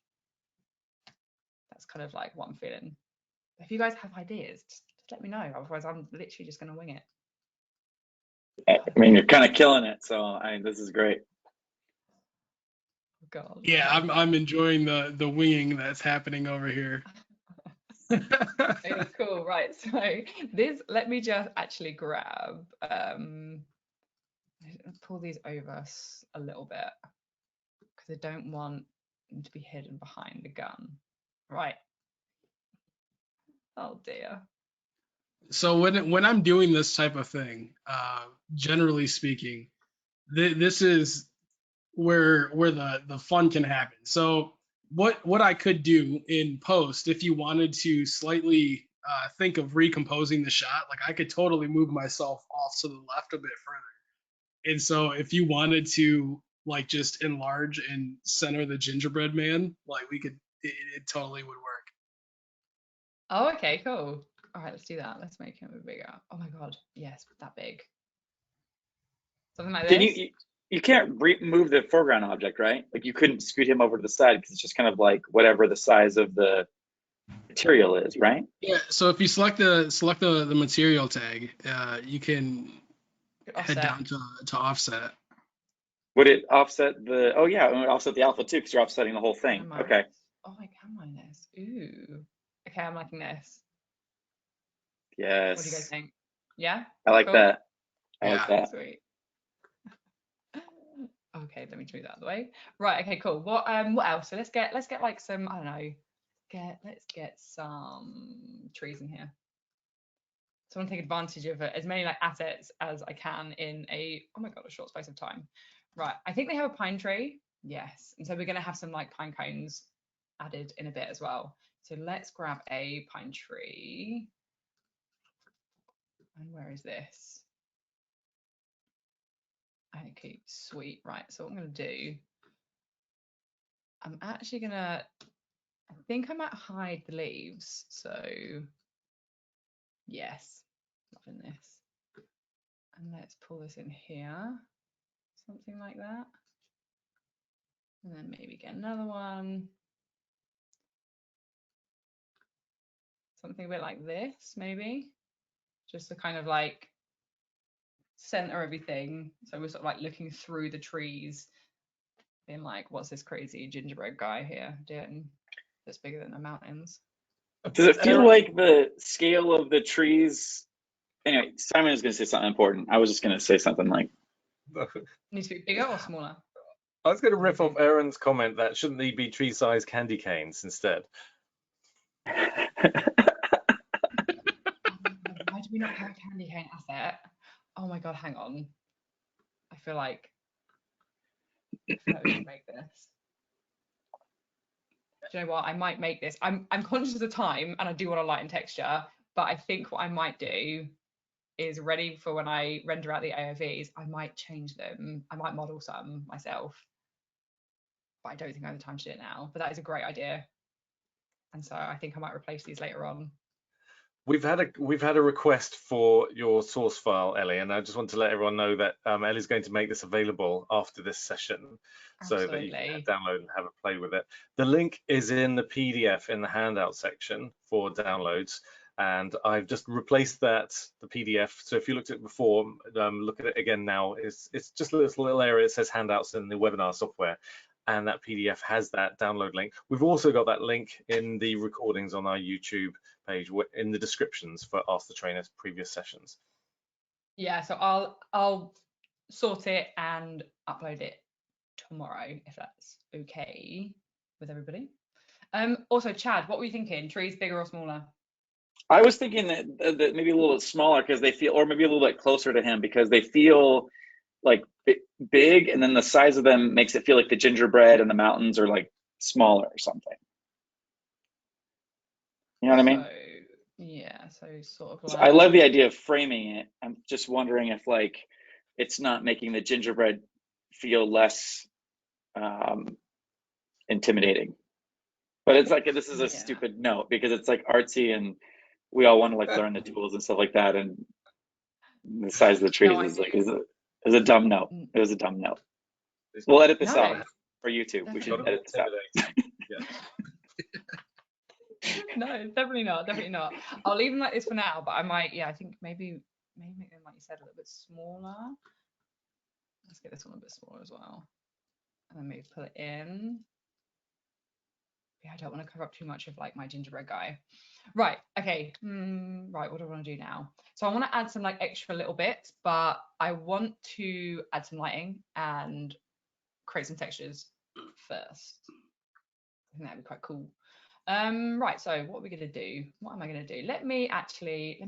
That's kind of like what I'm feeling. If you guys have ideas, just let me know. Otherwise, I'm literally just going to wing it. I mean, you're kind of killing it. So, I mean, this is great. God. Yeah, I'm enjoying the winging that's happening over here. Okay, cool. Right. So this, let me just actually grab, pull these over a little bit because I don't want them to be hidden behind the gun. Right. Oh dear. So when I'm doing this type of thing, generally speaking, this is where the fun can happen. So what I could do in post, if you wanted to slightly think of recomposing the shot, like I could totally move myself off to the left a bit further. And so if you wanted to like just enlarge and center the gingerbread man, like we could, it totally would work. Oh, okay, cool. All right, let's do that. Let's make him a bit bigger. Oh my God, yes, that big. Something like Can this. you can't move the foreground object, right? Like you couldn't scoot him over to the side because it's just kind of like whatever the size of the material is, right? Yeah. So if you select the material tag, you can head Offset. down to offset. Would it offset the? Oh yeah, it would offset the alpha too because you're offsetting the whole thing. Am I? Okay. Oh, I can minus. Ooh. Okay, I'm liking this. Yes. What do you guys think? Yeah. I like Cool? that. I Yeah. like that. Sweet. Okay, let me move that out of the way. Right. Okay. Cool. What else? So let's get like some, I don't know. Let's get some trees in here. So I want to take advantage of as many like assets as I can in a, oh my God, a short space of time. Right. I think they have a pine tree. Yes. And so we're going to have some like pine cones added in a bit as well. So let's grab a pine tree. And where is this? Okay, sweet. Right. So what I'm going to do, I'm actually going to, I think I might hide the leaves. So yes, loving this. And let's pull this in here, something like that. And then maybe get another one. Something a bit like this, maybe. Just to kind of like center everything. So we're sort of like looking through the trees, being like, what's this crazy gingerbread guy here doing that's bigger than the mountains? Does it feel like the scale of the trees? Anyway, Simon is going to say something important. I was just going to say something like, Needs to be bigger or smaller? I was going to riff off Aaron's comment that shouldn't they be tree-sized candy canes instead? Why do we not have a candy cane asset? Oh my God, hang on. I feel like we should make this. Do you know what? I might make this. I'm conscious of the time and I do want to lighten texture, but I think what I might do is ready for when I render out the AOVs, I might change them. I might model some myself, but I don't think I have the time to do it now. But that is a great idea. And so I think I might replace these later on. We've had a request for your source file, Ellie, and I just want to let everyone know that Ellie's going to make this available after this session, so that you can download and have a play with it. The link is in the PDF in the handout section for downloads, and I've just replaced the PDF. So if you looked at it before, look at it again now. It's just a little area that says handouts in the webinar software. And that PDF has that download link. We've also got that link in the recordings on our YouTube page in the descriptions for Ask the Trainers previous sessions. Yeah, so I'll sort it and upload it tomorrow if that's okay with everybody. Also, Chad, what were you thinking? Trees bigger or smaller? I was thinking that maybe a little bit smaller because they feel, or maybe a little bit closer to him because they feel like big, and then the size of them makes it feel like the gingerbread and the mountains are like smaller or something. You know what I mean? Yeah, so sort of like. I love the idea of framing it. I'm just wondering if like it's not making the gingerbread feel less intimidating. But it's like, this is a stupid note because it's like artsy and we all want to like learn the tools and stuff like that, and the size of the trees is a dumb note. It was a dumb note. We'll edit this out for YouTube. We should edit this out. No, definitely not. Definitely not. I'll leave them like this for now, but I might, I think maybe make them, like you said, a little bit smaller. Let's get this one a bit smaller as well. And then maybe pull it in. Yeah, I don't want to cover up too much of like my gingerbread guy. Right, okay. Right, what do I want to do now? So I want to add some like extra little bits, but I want to add some lighting and create some textures first. I think that'd be quite cool. Right, so what are we going to do? What am I going to do? Let me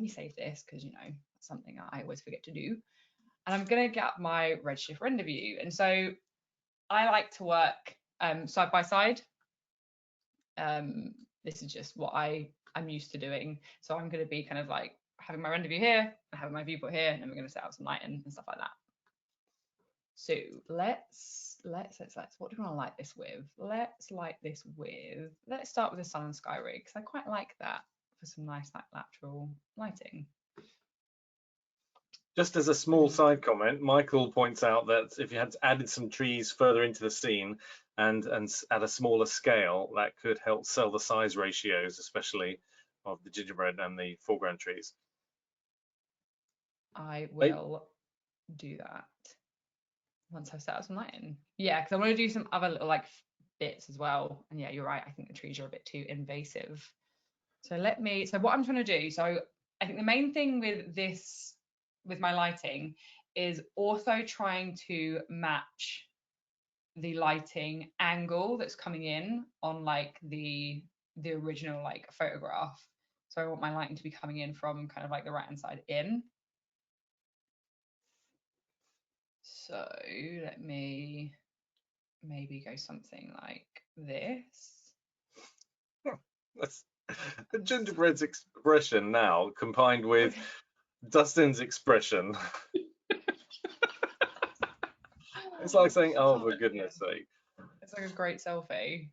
save this because, you know, that's something I always forget to do. and I'm going to get up my Redshift render view. And so I like to work side by side. This is just what I'm used to doing. So I'm going to be kind of like having my render view here and having my viewport here, and then we're going to set out some lighting and stuff like that. So let's what do we want to light this with? Let's light this with, let's start with the sun and sky rig, because I quite like that for some nice like lateral lighting. Just as a small side comment, Michael points out that if you had added some trees further into the scene and at a smaller scale, that could help sell the size ratios, especially of the gingerbread and the foreground trees. I will do that once I've set up some lighting. Yeah, because I want to do some other little like bits as well. And yeah, you're right. I think the trees are a bit too invasive. So what I'm trying to do, so I think the main thing with this, with my lighting, is also trying to match the lighting angle that's coming in on like the original like photograph. So I want my lighting to be coming in from kind of like the right hand side in. So let me maybe go something like this. That's the gingerbread's expression now combined with Dustin's expression. It's like saying, oh, for goodness sake. It's like a great selfie.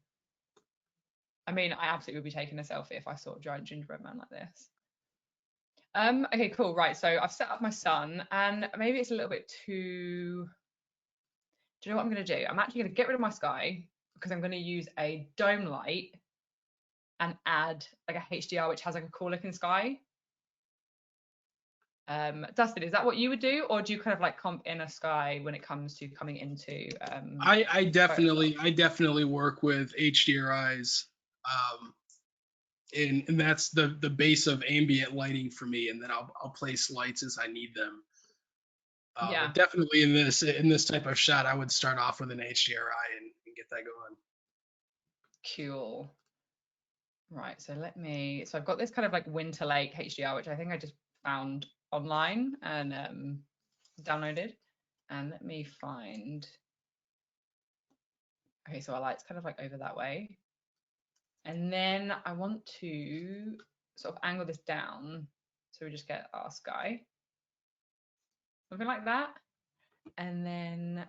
I mean, I absolutely would be taking a selfie if I saw a giant gingerbread man like this. Okay, cool. Right, so I've set up my sun, and maybe it's a little bit too. Do you know what I'm going to do? I'm actually going to get rid of my sky, because I'm going to use a dome light and add like a HDR which has like a cool looking sky. Dustin, is that what you would do, or do you kind of like comp in a sky when it comes to coming into? I definitely work with HDRIs, and that's the base of ambient lighting for me, and then I'll place lights as I need them. Yeah. But definitely in this type of shot, I would start off with an HDRI and get that going. Cool. Right, so I've got this kind of like Winter Lake HDR, which I think I just found online and downloaded. And let me find, okay, so our light's kind of like over that way. And then I want to sort of angle this down. So we just get our sky. Something like that. And then,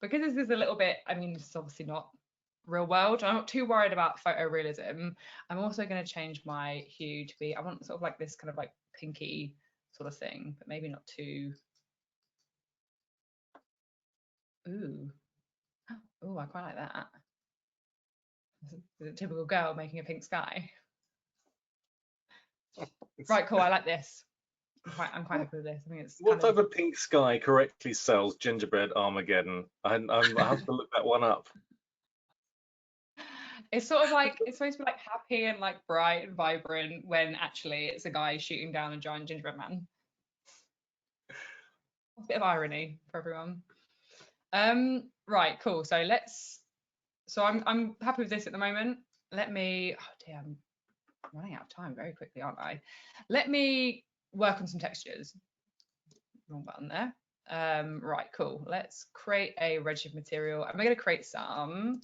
because this is a little bit, I mean, this is obviously not real world, I'm not too worried about photorealism. I'm also going to change my hue to be, I want sort of like this kind of like pinky sort of thing, but maybe not too. Ooh, I quite like that. It's a typical girl making a pink sky. Right, cool. I like this. I'm quite happy with this. I think it's. What type of pink sky correctly sells gingerbread Armageddon? I have to look that one up. It's sort of like, it's supposed to be like happy and like bright and vibrant, when actually it's a guy shooting down a giant gingerbread man. A bit of irony for everyone. Right, cool. So I'm happy with this at the moment. Let me, oh dear, I'm running out of time very quickly, aren't I? Let me work on some textures. Wrong button there. Right, cool. Let's create a Redshift material, and we're going to create some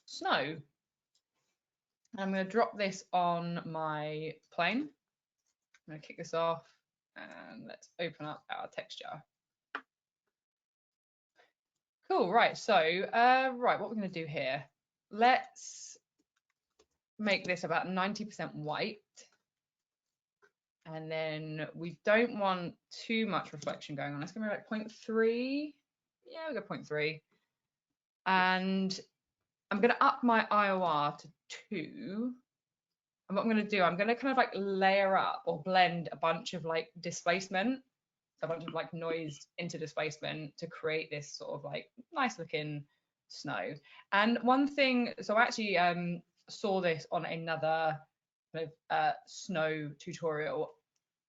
snow. And I'm going to drop this on my plane. I'm going to kick this off, and let's open up our texture. Cool, right, so right, what we're going to do here, let's make this about 90% white, and then we don't want too much reflection going on. It's going to be like 0.3, yeah, we'll go 0.3, and I'm going to up my IOR to 2, and what I'm going to do, I'm going to kind of like layer up or blend a bunch of like displacement, a bunch of like noise into displacement to create this sort of like nice looking snow. And one thing, so I actually saw this on another kind of snow tutorial.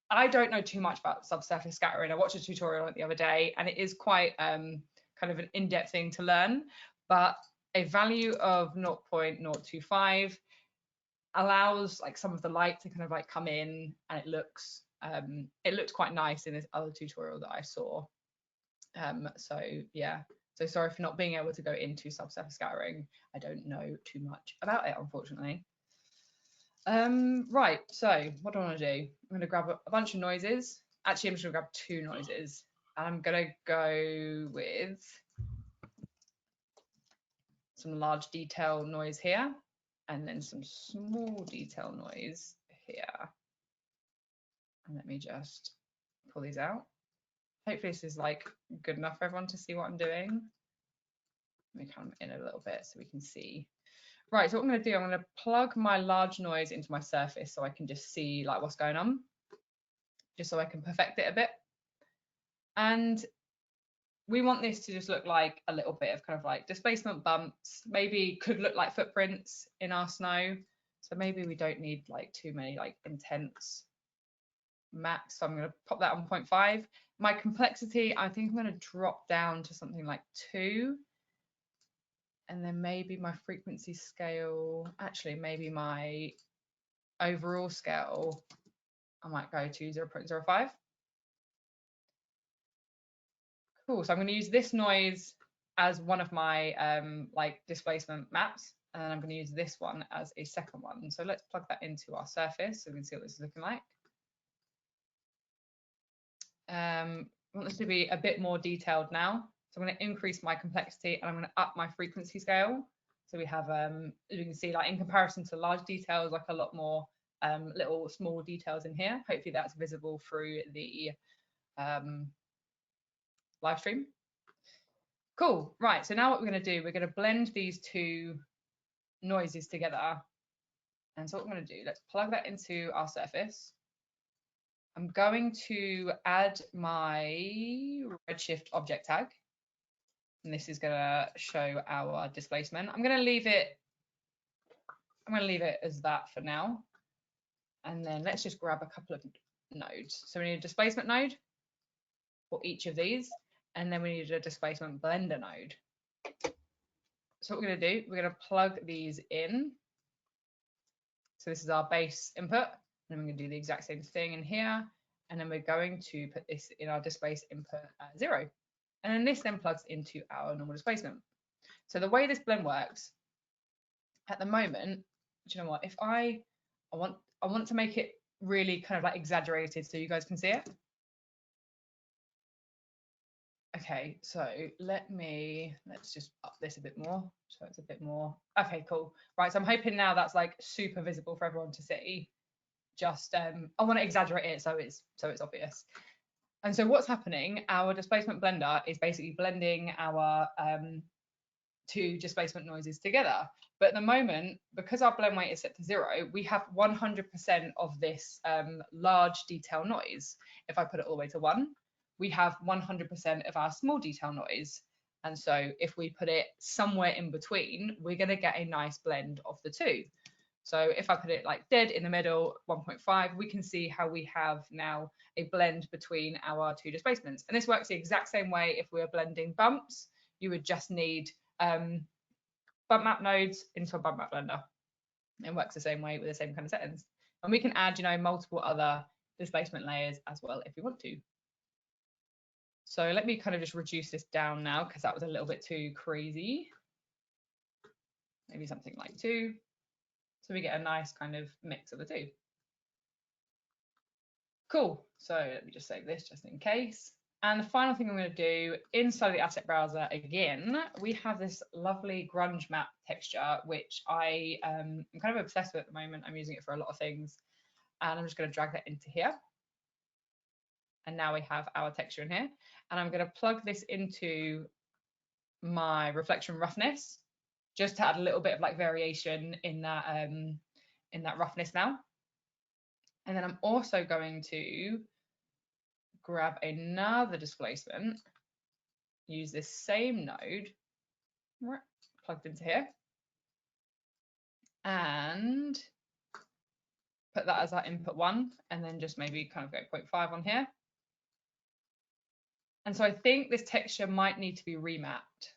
I don't know too much about subsurface scattering. I watched a tutorial on it the other day, and it is quite kind of an in-depth thing to learn, but a value of 0.025 allows like some of the light to kind of like come in, and it looks it looked quite nice in this other tutorial that I saw. So yeah, so sorry for not being able to go into subsurface scattering. I don't know too much about it, unfortunately. Right, so what do I want to do? I'm going to grab a bunch of noises. Actually, I'm just going to grab 2 noises. And I'm going to go with some large detail noise here, and then some small detail noise here. And let me just pull these out. Hopefully this is like good enough for everyone to see what I'm doing. Let me come in a little bit so we can see. Right, so what I'm going to do, I'm going to plug my large noise into my surface so I can just see like what's going on, just so I can perfect it a bit. And we want this to just look like a little bit of kind of like displacement bumps, maybe could look like footprints in our snow. So maybe we don't need like too many like intense max. So I'm going to pop that on 0.5. My complexity, I think I'm going to drop down to something like 2. And then maybe my frequency scale, actually maybe my overall scale, I might go to 0.05. Cool, so I'm going to use this noise as one of my like displacement maps, and I'm going to use this one as a second one. So let's plug that into our surface so we can see what this is looking like. I want this to be a bit more detailed now. So I'm going to increase my complexity and I'm going to up my frequency scale. So we have, as you can see, like in comparison to large details, like a lot more little small details in here. Hopefully that's visible through the live stream. Cool, right, so now what we're going to do, we're going to blend these 2 noises together. And so what I'm going to do, let's plug that into our surface. I'm going to add my Redshift object tag. And this is going to show our displacement. I'm going to leave it as that for now. And then let's just grab a couple of nodes. So we need a displacement node for each of these. And then we need a displacement blender node. So what we're going to do, we're going to plug these in. So this is our base input. And we're going to do the exact same thing in here. And then we're going to put this in our displace input at 0. And then this then plugs into our normal displacement. So the way this blend works, at the moment, do you know what? If I want to make it really kind of like exaggerated so you guys can see it. Okay, so let's just up this a bit more. So it's a bit more, okay, cool. Right, so I'm hoping now that's like super visible for everyone to see. Just, I want to exaggerate it so it's obvious. And so what's happening, our displacement blender is basically blending our 2 displacement noises together. But at the moment, because our blend weight is set to 0, we have 100% of this large detail noise. If I put it all the way to 1, we have 100% of our small detail noise. And so if we put it somewhere in between, we're going to get a nice blend of the 2. So if I put it like dead in the middle, 1.5, we can see how we have now a blend between our 2 displacements. And this works the exact same way if we were blending bumps. You would just need bump map nodes into a bump map blender. It works the same way with the same kind of settings. And we can add, multiple other displacement layers as well if we want to. So let me kind of just reduce this down now because that was a little bit too crazy. Maybe something like 2. So we get a nice kind of mix of the 2. Cool. So let me just save this just in case. And the final thing I'm going to do inside the asset browser again, we have this lovely grunge map texture, which I am kind of obsessed with at the moment. I'm using it for a lot of things. And I'm just going to drag that into here. And now we have our texture in here. And I'm going to plug this into my reflection roughness, just to add a little bit of like variation in that roughness now. And then I'm also going to grab another displacement, use this same node plugged into here, and put that as our input 1, and then just maybe kind of go 0.5 on here. And so I think this texture might need to be remapped.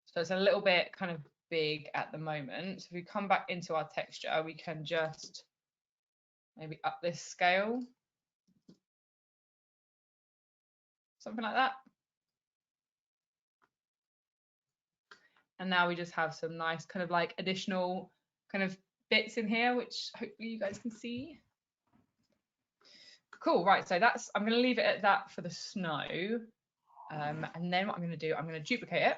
So it's a little bit kind of big at the moment. So if we come back into our texture, we can just, maybe up this scale, something like that. And now we just have some nice kind of like additional kind of bits in here, which hopefully you guys can see. Cool, right, so that's, I'm gonna leave it at that for the snow. And then what I'm gonna do, I'm gonna duplicate it.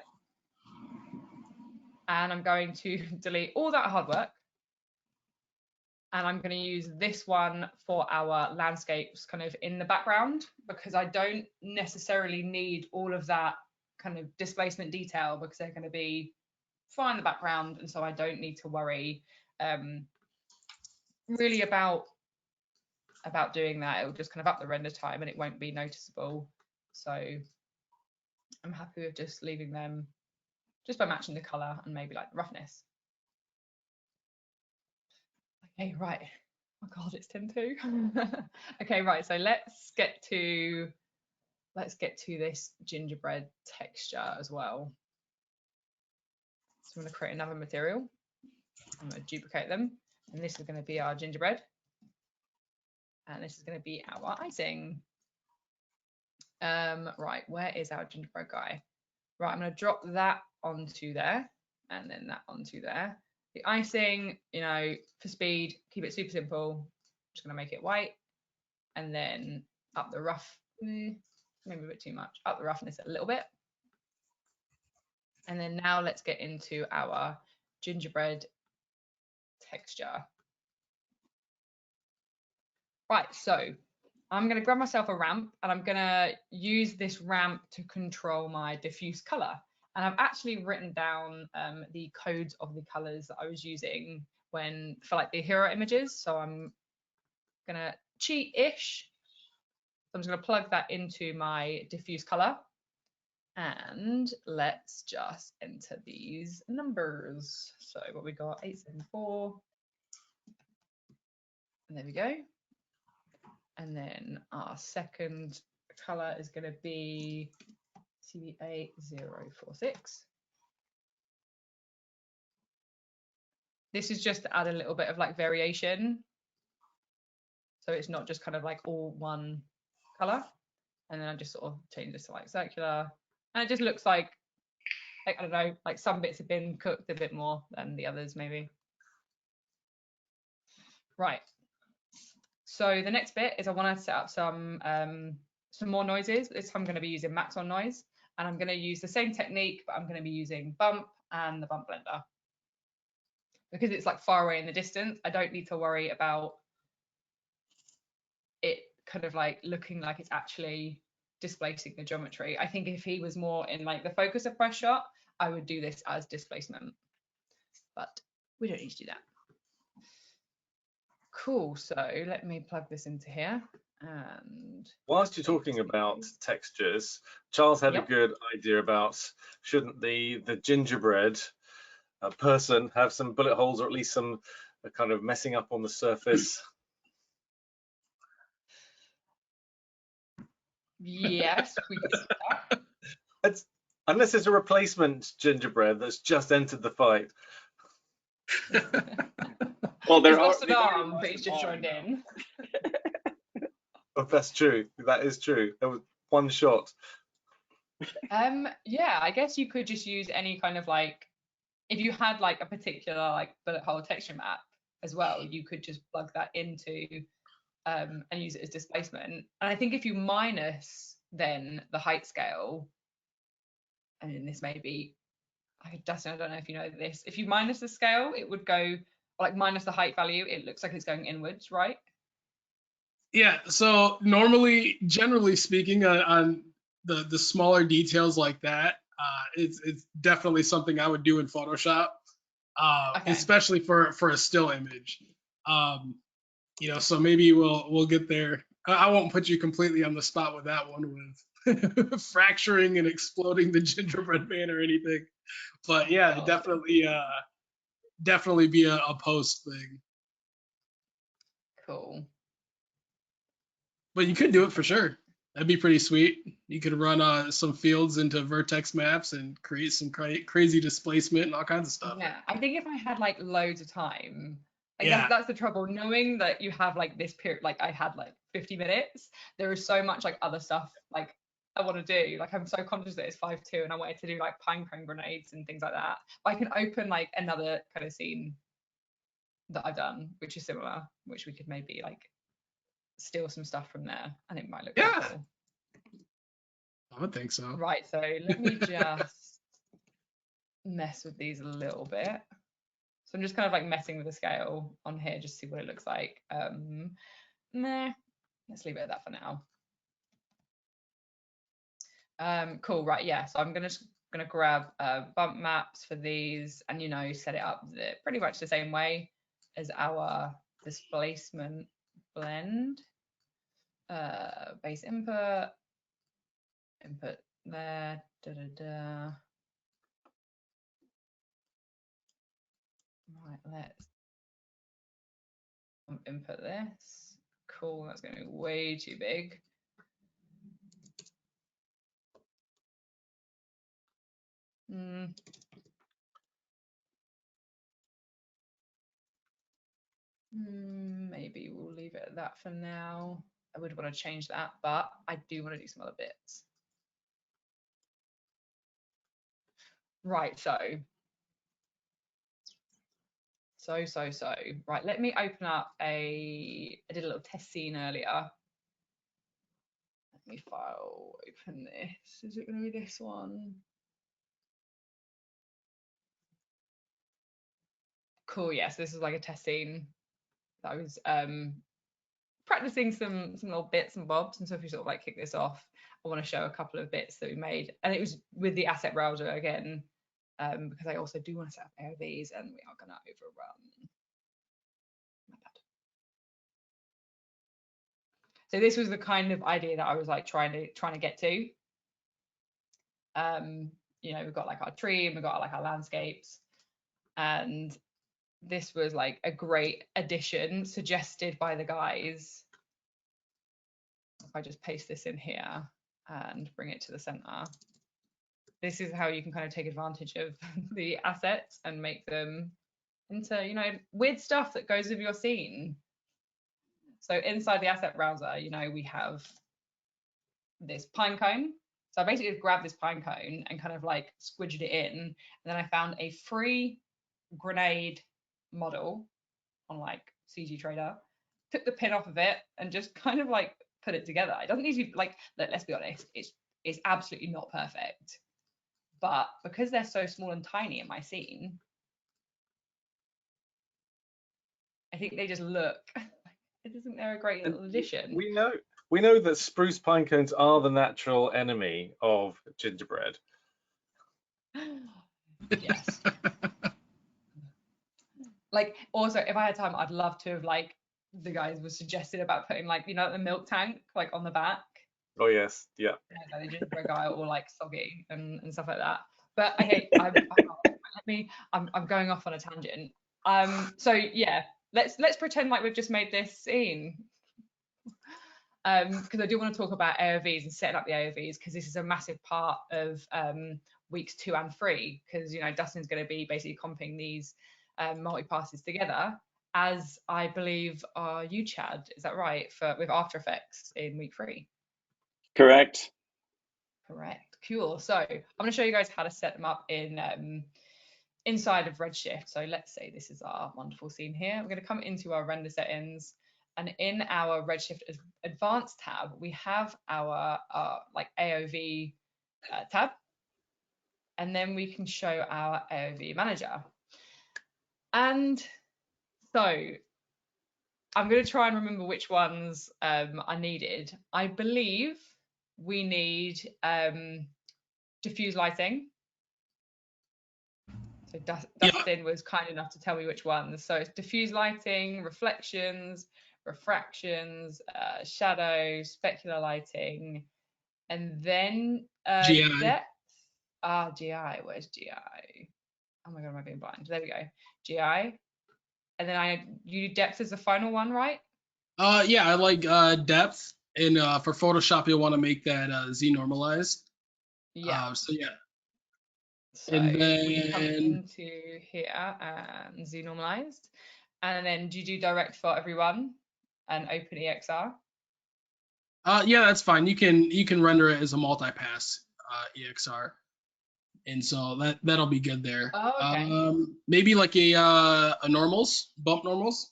And I'm going to delete all that hard work. And I'm gonna use this one for our landscapes kind of in the background, because I don't necessarily need all of that kind of displacement detail, because they're gonna be far in the background. And so I don't need to worry really about doing that. It will just kind of up the render time and it won't be noticeable. So I'm happy with just leaving them just by matching the color and maybe like the roughness. Okay, right. Oh God, it's 10:02. Okay, right. So let's get to this gingerbread texture as well. So I'm going to create another material. I'm going to duplicate them, and this is going to be our gingerbread, and this is going to be our icing. Right, where is our gingerbread guy? Right, I'm going to drop that onto there, and then that onto there. The icing, you know, for speed, keep it super simple. Just going to make it white, and then up the rough, maybe a bit too much, up the roughness a little bit. And then now let's get into our gingerbread texture. Right, so I'm going to grab myself a ramp, and I'm going to use this ramp to control my diffuse color. And I've actually written down the codes of the colors that I was using for like the hero images. So I'm going to cheat-ish. So I'm just going to plug that into my diffuse color. And let's just enter these numbers. So what we got, 874. And there we go. And then our second color is going to be CB8046. This is just to add a little bit of like variation. So it's not just kind of like all one color. And then I just sort of change this to like circular. And it just looks like I don't know, like some bits have been cooked a bit more than the others maybe. Right. So the next bit is I want to set up some more noises. This time I'm going to be using Maxon noise, and I'm going to use the same technique, but I'm going to be using bump and the bump blender. Because it's like far away in the distance, I don't need to worry about it kind of like looking like it's actually displacing the geometry. I think if he was more in like the focus of my shot, I would do this as displacement, but we don't need to do that. Cool, so let me plug this into here. And whilst you're talking about textures, Charles had a good idea about shouldn't the gingerbread person have some bullet holes, or at least some kind of messing up on the surface? Yes, we can do that. Unless it's a replacement gingerbread that's just entered the fight. Well, He's lost an arm, but he's just joined in. Oh, that's true. That is true. There was one shot. Yeah, I guess you could just use any kind of like, if you had like a particular like bullet hole texture map as well, you could just plug that into and use it as displacement. And I think if you minus then the height scale, and this may be, Dustin, I don't know if you know this, if you minus the scale, it would go like minus the height value, it looks like it's going inwards, right? Yeah, so normally, generally speaking, on the smaller details like that, it's definitely something I would do in Photoshop, especially for a still image. You know, so maybe we'll get there. I won't put you completely on the spot with that one, with fracturing and exploding the gingerbread man or anything. But yeah, definitely be a post thing. Cool. But you could do it for sure. That'd be pretty sweet. You could run some fields into vertex maps and create some crazy displacement and all kinds of stuff. Yeah, I think if I had like loads of time, Like Yeah. that's the trouble, knowing that you have like this period, like I had like 50 minutes. There is so much like other stuff like I want to do. Like I'm so conscious that it's 5-2 and I wanted to do like pine cone grenades and things like that. But I can open like another kind of scene that I've done, which is similar, which we could maybe like steal some stuff from there and it might look Yeah. quite cool. I would think so. Right, so let me just mess with these a little bit. So I'm just kind of like messing with the scale on here, just see what it looks like. Nah, let's leave it at that for now. Cool, right, yeah, so I'm gonna grab bump maps for these and, you know, set it up pretty much the same way as our displacement blend. Base input there, Right, let's input this. Cool, that's going to be way too big. Maybe we'll leave it at that for now. I would want to change that, but I do want to do some other bits. Right, so. Right, let me open up I did a little test scene earlier. Let me file open this. Is it going to be this one? Cool, yes, this is like a test scene that I was practicing some little bits and bobs, and so if we sort of like kick this off, I want to show a couple of bits that we made, and it was with the asset browser again, because I also do want to set up AOVs, and we are going to overrun. My bad. So this was the kind of idea that I was like trying to get to. You know, we've got like our tree and we've got like our landscapes, and this was like a great addition suggested by the guys. If I just paste this in here and bring it to the center, this is how you can kind of take advantage of the assets and make them into, you know, weird stuff that goes with your scene. So inside the asset browser, you know, we have this pine cone. So I basically just grabbed this pine cone and kind of like squidged it in, and then I found a free grenade model on like CG Trader, took the pin off of it and just kind of like put it together. It doesn't need to be like, let's be honest, it's absolutely not perfect, but because they're so small and tiny in my scene, I think they just look. I just think they're a great little addition. We know that spruce pine cones are the natural enemy of gingerbread. Yes. Like, also, if I had time, I'd love to have, like, the guys were suggested about putting, like, you know, the milk tank, like, on the back. Oh yes, yeah. Like the gingerbread guy, all like soggy and stuff like that. But okay, I'm going off on a tangent. So yeah, let's pretend like we've just made this scene. Because I do want to talk about AOVs and setting up the AOVs, because this is a massive part of weeks 2 and 3, because, you know, Dustin's going to be basically comping these multi-passes together, as I believe are you, Chad, is that right, with After Effects in week 3? Correct. Correct. Cool. So I'm going to show you guys how to set them up in inside of Redshift. So let's say this is our wonderful scene here. We're going to come into our render settings, and in our Redshift advanced tab, we have our like AOV tab, and then we can show our AOV manager. And so I'm going to try and remember which ones are needed. I believe we need diffuse lighting. So Dustin was kind enough to tell me which ones. So it's diffuse lighting, reflections, refractions, shadows, specular lighting, and then GI. depth. GI. Where's GI? Oh my god, am I being blind? There we go. GI. And then you do depth as the final one, right? Yeah, I like depth, and for Photoshop, you'll want to make that Z normalized. Yeah. So yeah. So and then we come into here and Z normalized, And then do you do direct for everyone and open EXR? Yeah, that's fine. You can render it as a multi-pass EXR, and so that'll be good there. Oh, okay. Maybe like a normals, bump normals.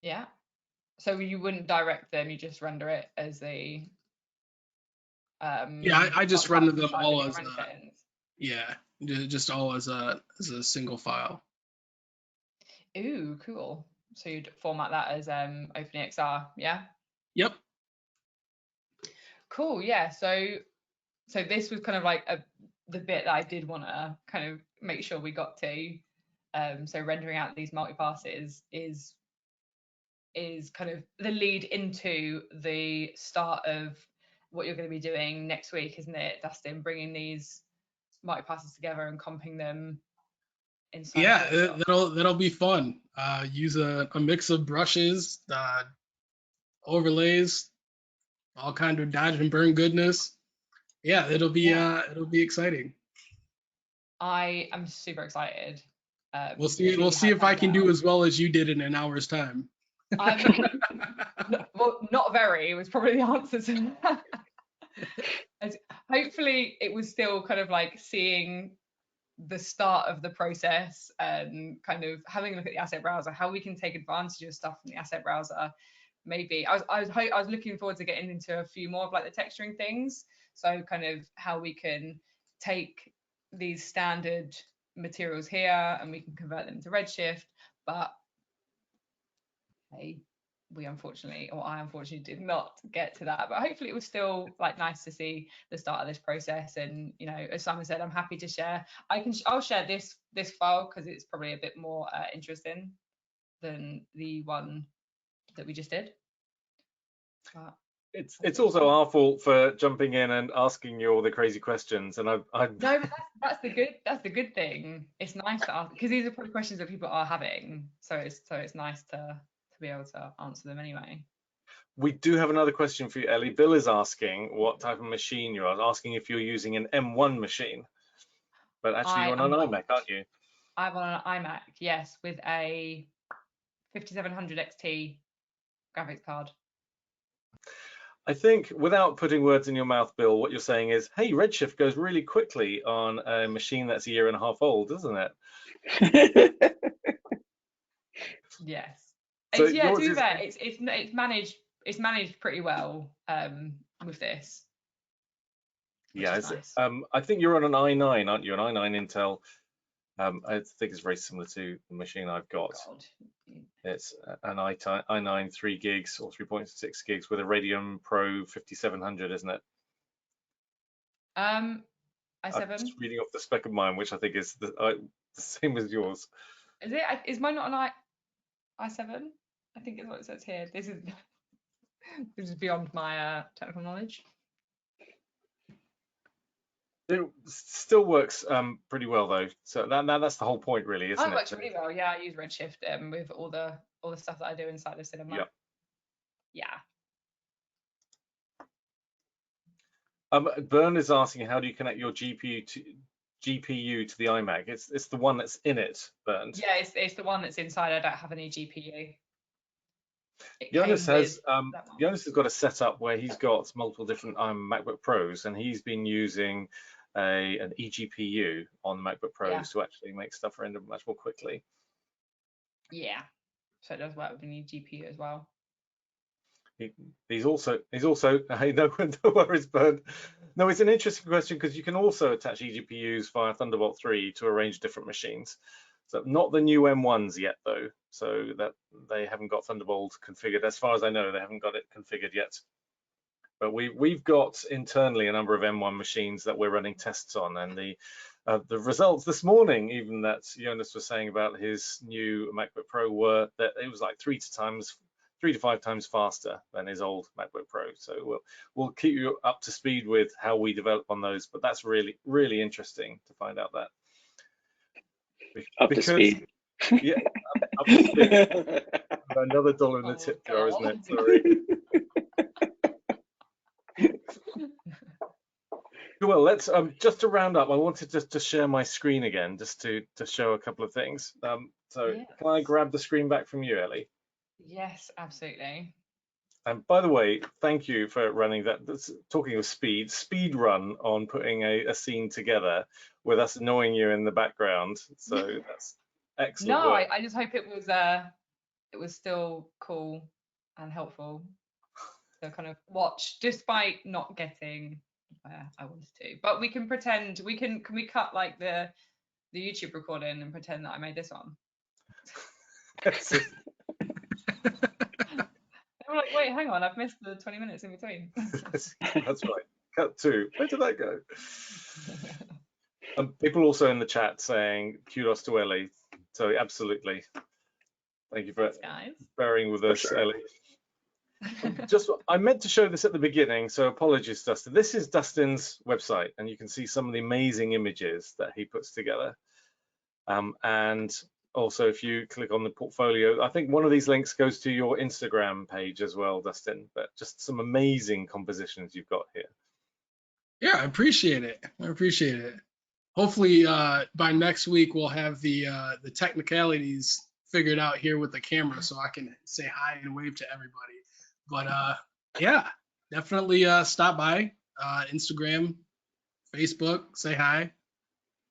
Yeah. So you wouldn't direct them, you just render it as a Yeah, I just render them multi-pass all in your as render settings. yeah, just all as a single file. Ooh, cool. So you'd format that as OpenEXR, yeah? Yep. Cool, yeah. So this was kind of like the bit that I did want to kind of make sure we got to. So rendering out these multi-passes is kind of the lead into the start of what you're going to be doing next week, isn't it, Dustin? Bringing these multi-passes together and comping them inside. Yeah, Photoshop. that'll be fun. Use a mix of brushes, overlays, all kind of dodge and burn goodness. Yeah, it'll be exciting. I am super excited. We'll see if I can do as well as you did in an hour's time. Well, not very was probably the answer to that. Hopefully it was still kind of like seeing the start of the process and kind of having a look at the asset browser, how we can take advantage of stuff from the asset browser. Maybe I was looking forward to getting into a few more of like the texturing things. So kind of how we can take these standard materials here and we can convert them to Redshift, but hey, I unfortunately did not get to that, but hopefully it was still like nice to see the start of this process. And you know, as Simon said, I'm happy to share. I'll share this file because it's probably a bit more interesting than the one that we just did. But it's also our fault for jumping in and asking you all the crazy questions, and no, but that's the good thing. It's nice to ask because these are probably questions that people are having, so it's nice to be able to answer them anyway. We do have another question for you, Ellie. Bill is asking what type of machine you are, asking if you're using an M1 machine, but actually you're on an iMac, aren't you? I'm on an iMac, yes, with a 5700 XT graphics card. I think, without putting words in your mouth, Bill, what you're saying is, hey, Redshift goes really quickly on a machine that's a year and a half old, doesn't it? Yes. So to be fair, it's managed pretty well with this. Yeah, nice. I think you're on an i9, aren't you? An i9 Intel. I think it's very similar to the machine I've got. God. It's an i9 3 gigs or 3.6 gigs with a Radeon Pro 5700, isn't it? i7. I'm just reading off the spec of mine, which I think is the same as yours. Is it? Is mine not an i7? I think it's what it says here. This is beyond my technical knowledge. It still works pretty well though. So that's the whole point, really, isn't it? It works pretty well. Yeah, I use Redshift with all the stuff that I do inside of Cinema. Yep. Yeah. Bern is asking, how do you connect your GPU to the iMac? It's the one that's in it, Bernd. Yeah, it's the one that's inside. I don't have any GPU. Jonas has got a setup where he's got multiple different MacBook Pros, and he's been using an eGPU on MacBook Pros to actually make stuff render much more quickly. Yeah, so it does work with an eGPU as well. He's also hey, no worries, Bernd. No, it's an interesting question because you can also attach eGPUs via Thunderbolt 3 to arrange different machines. So not the new M1s yet though, so that they haven't got Thunderbolt configured. As far as I know, they haven't got it configured yet. But we've got internally a number of M1 machines that we're running tests on, and the results this morning, even that Jonas was saying about his new MacBook Pro, were that it was like 3 to 5 times faster than his old MacBook Pro. So we'll keep you up to speed with how we develop on those. But that's really, really interesting to find out that. Up to speed. Yeah, up to speed. Another dollar in the tip jar, isn't it? Sorry. Well, let's just to round up. I wanted just to share my screen again, just to show a couple of things. So Yes. can I grab the screen back from you, Ellie? Yes, absolutely. And by the way, thank you for running that. Talking of speed run on putting a scene together with us annoying you in the background. So that's excellent No, work. I just hope it was still cool and helpful to kind of watch, despite not getting where I was to. But we can pretend can we cut like the YouTube recording and pretend that I made this one? I'm like, wait, hang on, I've missed the 20 minutes in between. That's right. Cut 2. Where did that go? People also in the chat saying kudos to Ellie. So absolutely. Thank you for Thanks, guys. bearing with us, sure. Ellie. Just, I meant to show this at the beginning, so apologies, Dustin. This is Dustin's website, and you can see some of the amazing images that he puts together. And also, if you click on the portfolio, I think one of these links goes to your Instagram page as well, Dustin. But just some amazing compositions you've got here. Yeah, I appreciate it. I appreciate it. Hopefully, by next week we'll have the technicalities figured out here with the camera, so I can say hi and wave to everybody. But yeah, definitely stop by Instagram, Facebook, say hi,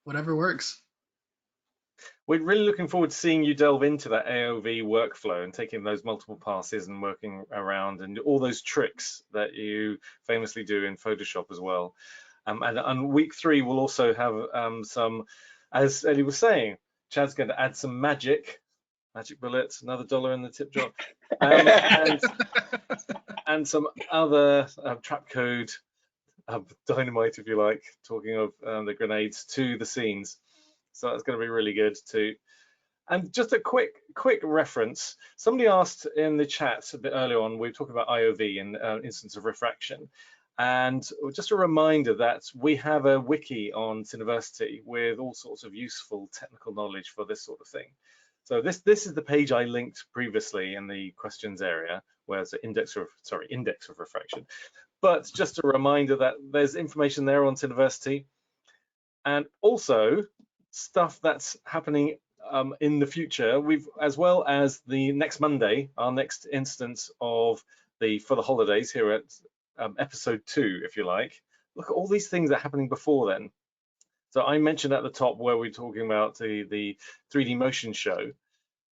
whatever works. We're really looking forward to seeing you delve into that AOV workflow and taking those multiple passes and working around and all those tricks that you famously do in Photoshop as well. And on week 3, we'll also have some, as Ellie was saying, Chad's going to add some magic bullets, another $1 in the tip jar, and some other trap code, dynamite, if you like, talking of the grenades to the scenes. So that's going to be really good too. And just a quick reference. Somebody asked in the chat a bit earlier on, we were talking about IOV and instance of refraction. And just a reminder that we have a wiki on Cineversity with all sorts of useful technical knowledge for this sort of thing. So this is the page I linked previously in the questions area, where it's an index of refraction. But just a reminder that there's information there on Cineversity, and also stuff that's happening in the future. We've, as well as the next Monday, our next instance of for the holidays here at episode 2, if you like. Look at all these things that are happening before then. So I mentioned at the top where we're talking about the 3D motion show,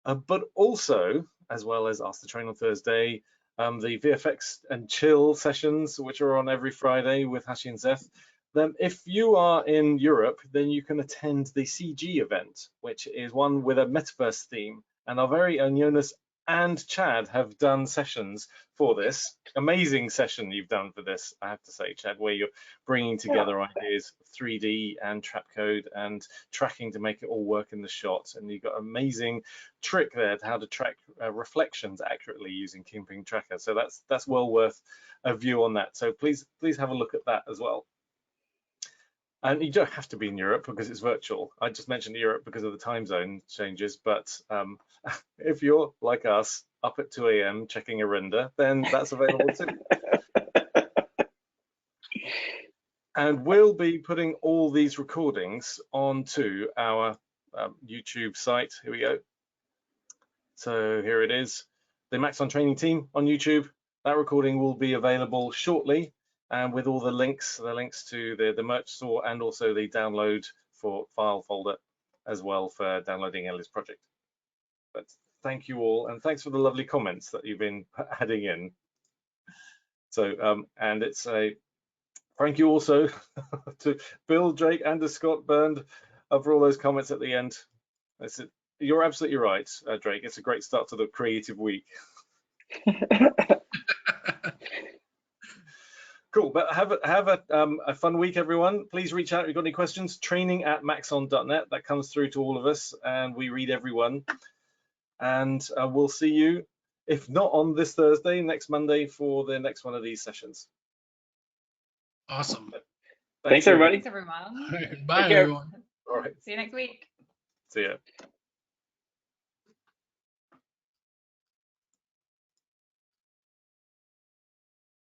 but also, as well as Ask the Train on Thursday, the VFX and chill sessions, which are on every Friday with Hashi and Zeth. Then if you are in Europe, then you can attend the CG event, which is one with a metaverse theme. And our very own Jonas and Chad have done sessions for this. Amazing session you've done for this, I have to say, Chad, where you're bringing together ideas of 3D and trap code and tracking to make it all work in the shot. And you've got an amazing trick there to how to track reflections accurately using Kingpin Tracker. So that's well worth a view on that. So please have a look at that as well. And you don't have to be in Europe because it's virtual. I just mentioned Europe because of the time zone changes, but if you're like us, up at 2 a.m. checking a render, then that's available too. And we'll be putting all these recordings onto our YouTube site. Here we go. So here it is, the Maxon training team on YouTube. That recording will be available shortly. And with all the links to the merch store and also the download for file folder as well for downloading Ellie's project. But thank you all, and thanks for the lovely comments that you've been adding in. So, and it's a thank you also to Bill, Drake, and Scott Burned for all those comments at the end. You're absolutely right, Drake. It's a great start to the creative week. Cool, but have a fun week, everyone. Please reach out if you've got any questions. training@maxon.net, that comes through to all of us, and we read everyone. And we'll see you, if not on this Thursday, next Monday for the next one of these sessions. Awesome. Thanks everybody. Thanks, everyone. All right, bye, everyone. All right. See you next week. See ya.